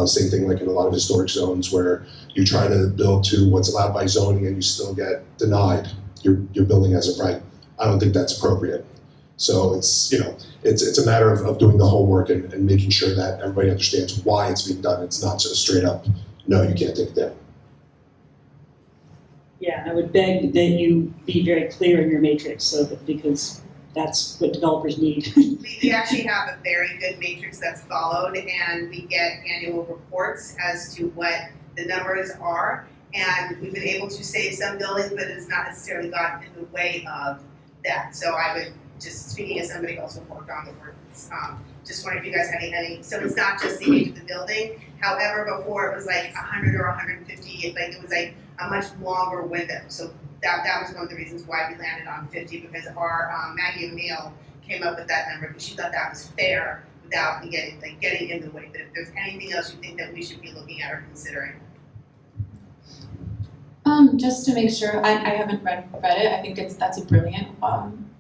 Same thing like in a lot of historic zones where you try to build to what's allowed by zoning and you still get denied your building as of right. I don't think that's appropriate. So it's a matter of doing the homework and making sure that everybody understands why it's being done. It's not just straight up, no, you can't take it down. Yeah, I would beg that you be very clear in your matrix because that's what developers need. We actually have a very good matrix that's followed, and we get annual reports as to what the numbers are. And we've been able to save some buildings, but it's not necessarily gotten in the way of that. So I would, just speaking as somebody who also worked on the ordinance, just wondering if you guys had any, so it's not just the age of the building. However, before it was like 100 or 150, like it was like a much longer window. So that was one of the reasons why we landed on 50, because our Maggie O'Neill came up with that number because she thought that was fair without me getting in the way. But if there's anything else you think that we should be looking at or considering. Just to make sure, I haven't read it. I think that's a brilliant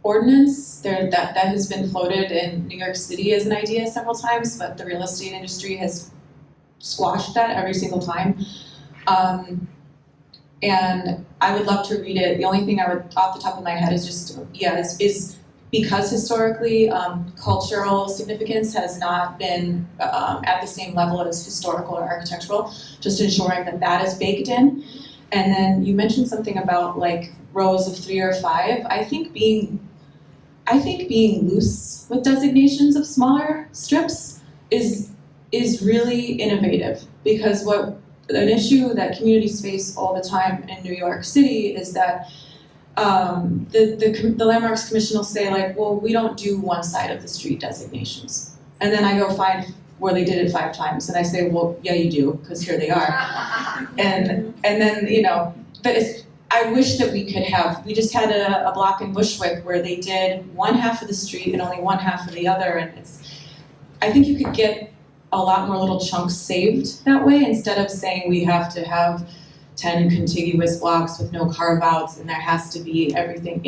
ordinance. That has been floated in New York City as an idea several times, but the real estate industry has squashed that every single time. And I would love to read it. The only thing I would, off the top of my head, is just is because historically cultural significance has not been at the same level as historical or architectural. Just ensuring that is baked in. And then you mentioned something about like rows of 3 or 5. I think being loose with designations of smaller strips is really innovative, because an issue that communities face all the time in New York City is that the Landmarks Commission will say like, well, we don't do one side of the street designations. And then I go find where they did it 5 times, and I say, well, yeah, you do, because here they are. And then, but I wish that we just had a block in Bushwick where they did one half of the street and only one half of the other, and I think you could get a lot more little chunks saved that way, instead of saying we have to have 10 contiguous blocks with no carve-outs and there has to be everything,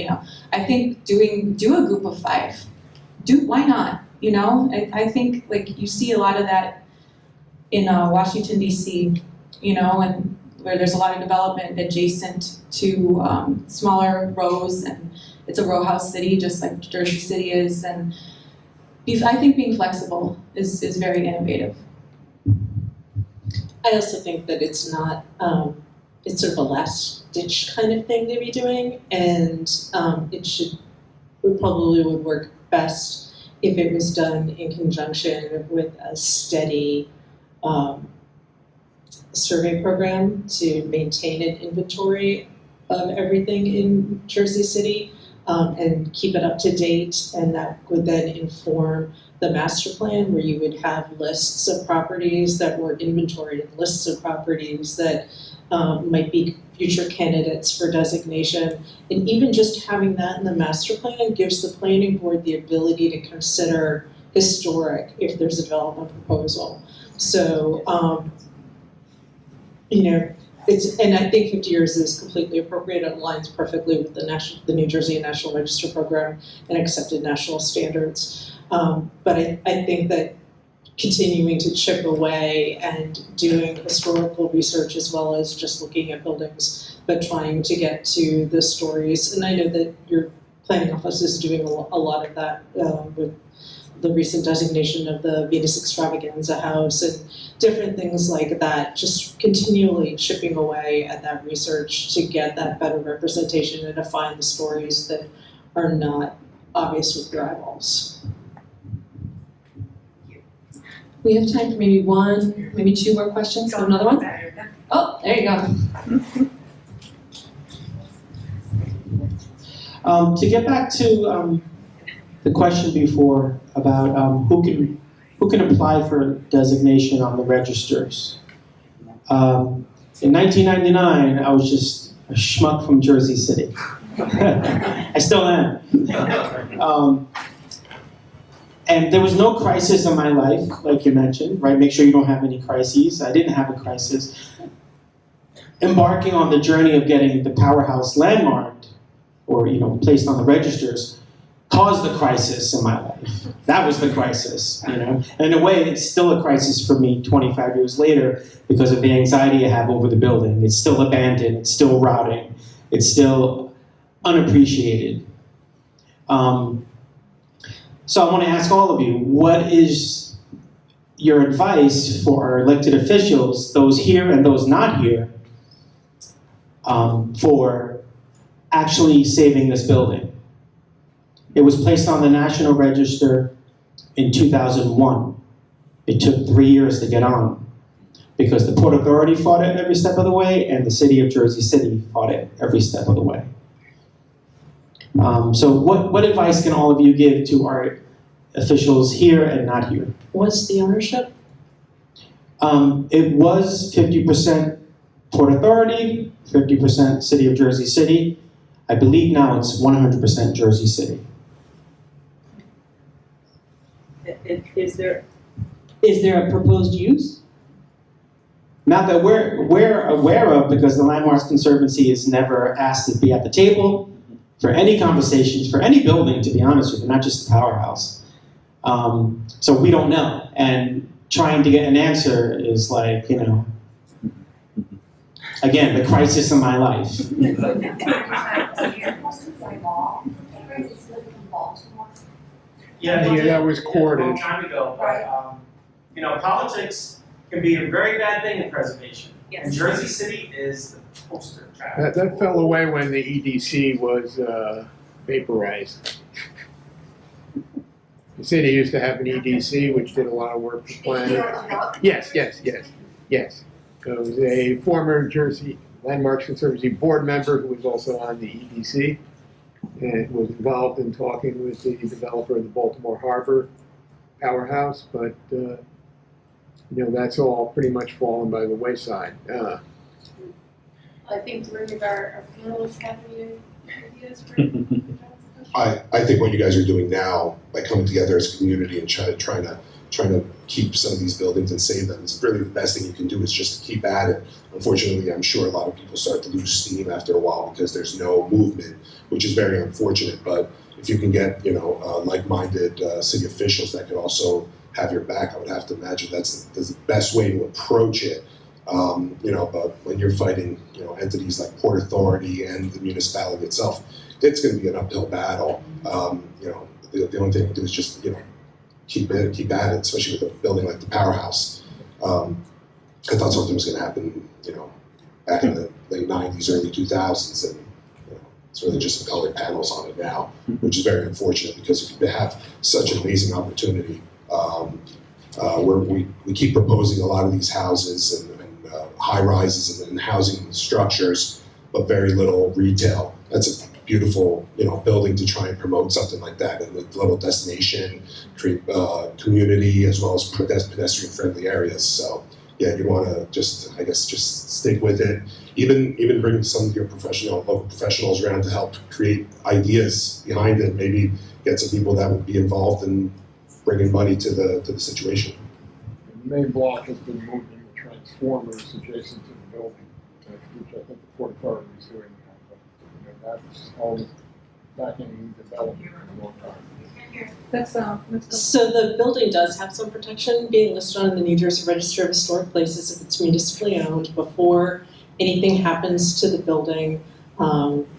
I think do a group of 5. Why not? I think like you see a lot of that in Washington, D.C., and where there's a lot of development adjacent to smaller rows, and it's a row house city just like Jersey City is, and I think being flexible is very innovative. I also think that it's not, it's sort of a last ditch kind of thing to be doing, and it probably would work best if it was done in conjunction with a steady survey program to maintain an inventory of everything in Jersey City and keep it up to date, and that would then inform the master plan, where you would have lists of properties that were inventoried and lists of properties that might be future candidates for designation. And even just having that in the master plan gives the planning board the ability to consider historic if there's a development proposal. So, and I think 50 years is completely appropriate. It aligns perfectly with the New Jersey National Register program and accepted national standards. But I think that continuing to chip away and doing historical research as well as just looking at buildings, but trying to get to the stories. And I know that your planning office is doing a lot of that with the recent designation of the Venus Extravaganza House and different things like that, just continually chipping away at that research to get that better representation and to find the stories that are not obvious with your eyeballs. We have time for maybe one, maybe two more questions. Have another one? Oh, there you go. To get back to the question before about who can apply for designation on the registers. In 1999, I was just a schmuck from Jersey City. I still am. And there was no crisis in my life, like you mentioned, right? Make sure you don't have any crises. I didn't have a crisis. Embarking on the journey of getting the powerhouse landmarked, or placed on the registers, caused the crisis in my life. That was the crisis, And in a way, it's still a crisis for me 25 years later because of the anxiety I have over the building. It's still abandoned, it's still rotting, it's still unappreciated. So I want to ask all of you, what is your advice for our elected officials, those here and those not here, for actually saving this building? It was placed on the National Register in 2001. It took 3 years to get on because the Port Authority fought it every step of the way and the City of Jersey City fought it every step of the way. So what advice can all of you give to our officials here and not here? What's the ownership? It was 50% Port Authority, 50% City of Jersey City. I believe now it's 100% Jersey City. Is there a proposed use? Not that we're aware of, because the Landmarks Conservancy is never asked to be at the table for any conversations, for any building, to be honest with you, not just the powerhouse. So we don't know. And trying to get an answer is like, again, the crisis in my life. Yeah, that was courted a long time ago, but politics can be a very bad thing in preservation. Yes. And Jersey City is the poster child. That fell away when the EDC was vaporized. The city used to have an EDC, which did a lot of work for planning. Yes. So it was a former Jersey Landmarks Conservancy board member who was also on the EDC and was involved in talking with the developer of the Baltimore Harbor powerhouse, but that's all pretty much fallen by the wayside. I think three of our panelists have any ideas for I think what you guys are doing now, by coming together as a community and trying to keep some of these buildings and save them, it's really the best thing you can do is just to keep at it. Unfortunately, I'm sure a lot of people start to lose steam after a while because there's no movement, which is very unfortunate. But if you can get like-minded city officials that could also have your back, I would have to imagine that's the best way to approach it. But when you're fighting entities like Port Authority and the municipality itself, it's going to be an uphill battle. The only thing you can do is just keep at it, especially with a building like the powerhouse. I thought something was going to happen, back in the late 90s, early 2000s, and it's really just some colored panels on it now, which is very unfortunate because you have such an amazing opportunity. Where we keep proposing a lot of these houses and high rises and housing structures, but very little retail. That's a beautiful, building to try and promote something like that, and a little destination, create community as well as pedestrian-friendly areas. So yeah, you want to just stick with it. Even bring some of your local professionals around to help create ideas behind it. Maybe get some people that would be involved in bringing money to the situation. The main block has been moved into transformers adjacent to the building, which I think the Port Authority is doing now. But that's all back in development for a long time. So the building does have some protection being listed on the New Jersey Register of Historic Places if it's municipally owned before anything happens to the building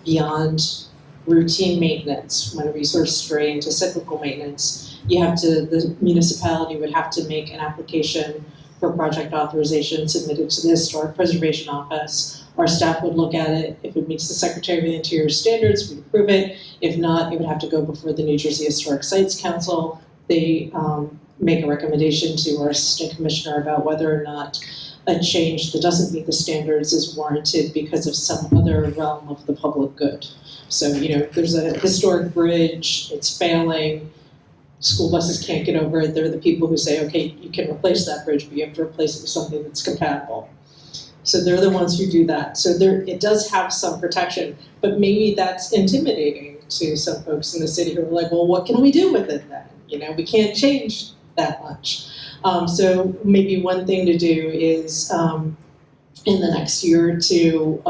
beyond routine maintenance. When a resource stray into cyclical maintenance, the municipality would have to make an application for project authorization submitted to the Historic Preservation Office. Our staff would look at it. If it meets the Secretary of the Interior standards, we'd approve it. If not, it would have to go before the New Jersey Historic Sites Council. They make a recommendation to our assistant commissioner about whether or not a change that doesn't meet the standards is warranted because of some other realm of the public good. So, there's a historic bridge, it's failing, school buses can't get over it, they're the people who say, okay, you can replace that bridge, but you have to replace it with something that's compatible. So they're the ones who do that. So it does have some protection, but maybe that's intimidating to some folks in the city who are like, well, what can we do with it then? We can't change that much. So maybe one thing to do is in the next year or two,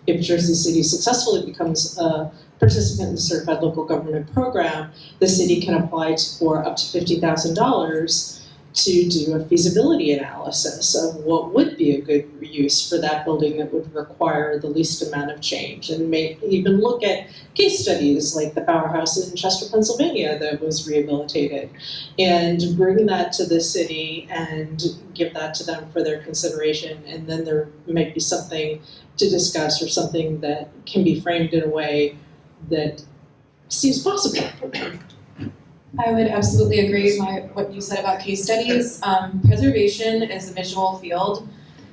if Jersey City successfully becomes a participant in the Certified Local Government Program, the city can apply for up to $50,000 to do a feasibility analysis of what would be a good use for that building that would require the least amount of change, and may even look at case studies like the powerhouse in Chester, Pennsylvania that was rehabilitated, and bring that to the city and give that to them for their consideration, and then there might be something to discuss or something that can be framed in a way that seems possible. I would absolutely agree with what you said about case studies. Preservation is a visual field.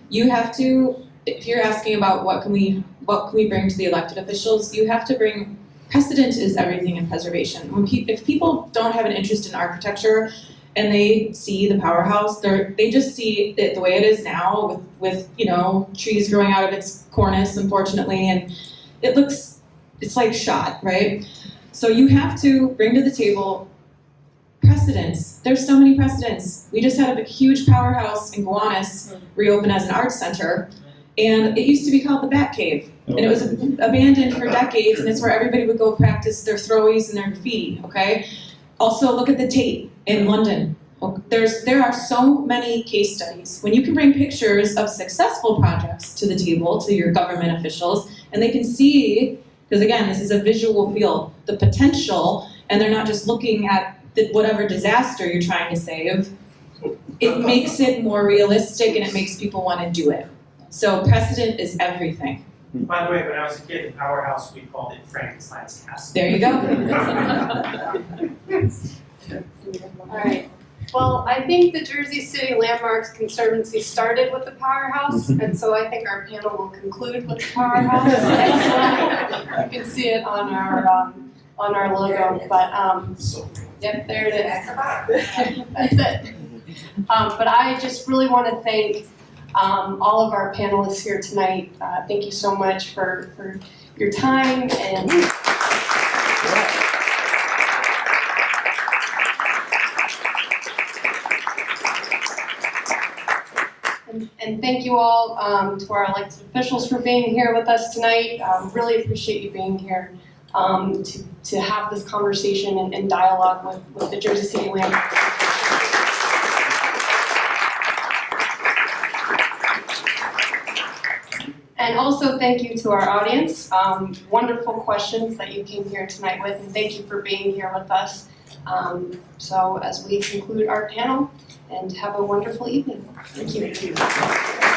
You have to, if you're asking about what can we bring to the elected officials, you have to bring, precedent is everything in preservation. If people don't have an interest in architecture and they see the powerhouse, they just see it the way it is now with trees growing out of its cornice, unfortunately, and it's like shot, right? So you have to bring to the table precedents. There's so many precedents. We just had a huge powerhouse in Gowanus reopen as an arts center, and it used to be called the Bat Cave, and it was abandoned for decades, and it's where everybody would go practice their throwies and their graffiti, okay? Also, look at the Tate in London. There are so many case studies. When you can bring pictures of successful projects to the table, to your government officials, and they can see, because again, this is a visual field, the potential, and they're not just looking at whatever disaster you're trying to save, it makes it more realistic and it makes people want to do it. So precedent is everything. By the way, when I was a kid in Powerhouse, we called it Frankenstein's Castle. There you go. All right. Well, I think the Jersey City Landmarks Conservancy started with the powerhouse, and so I think our panel will conclude with the powerhouse. You can see it on our logo, but yep, there it is. That's it. But I just really want to thank all of our panelists here tonight. Thank you so much for your time and thank you all to our elected officials for being here with us tonight. Really appreciate you being here to have this conversation and dialogue with the Jersey City Landmarks. And also thank you to our audience. Wonderful questions that you came here tonight with, and thank you for being here with us. So as we conclude our panel, and have a wonderful evening. Thank you.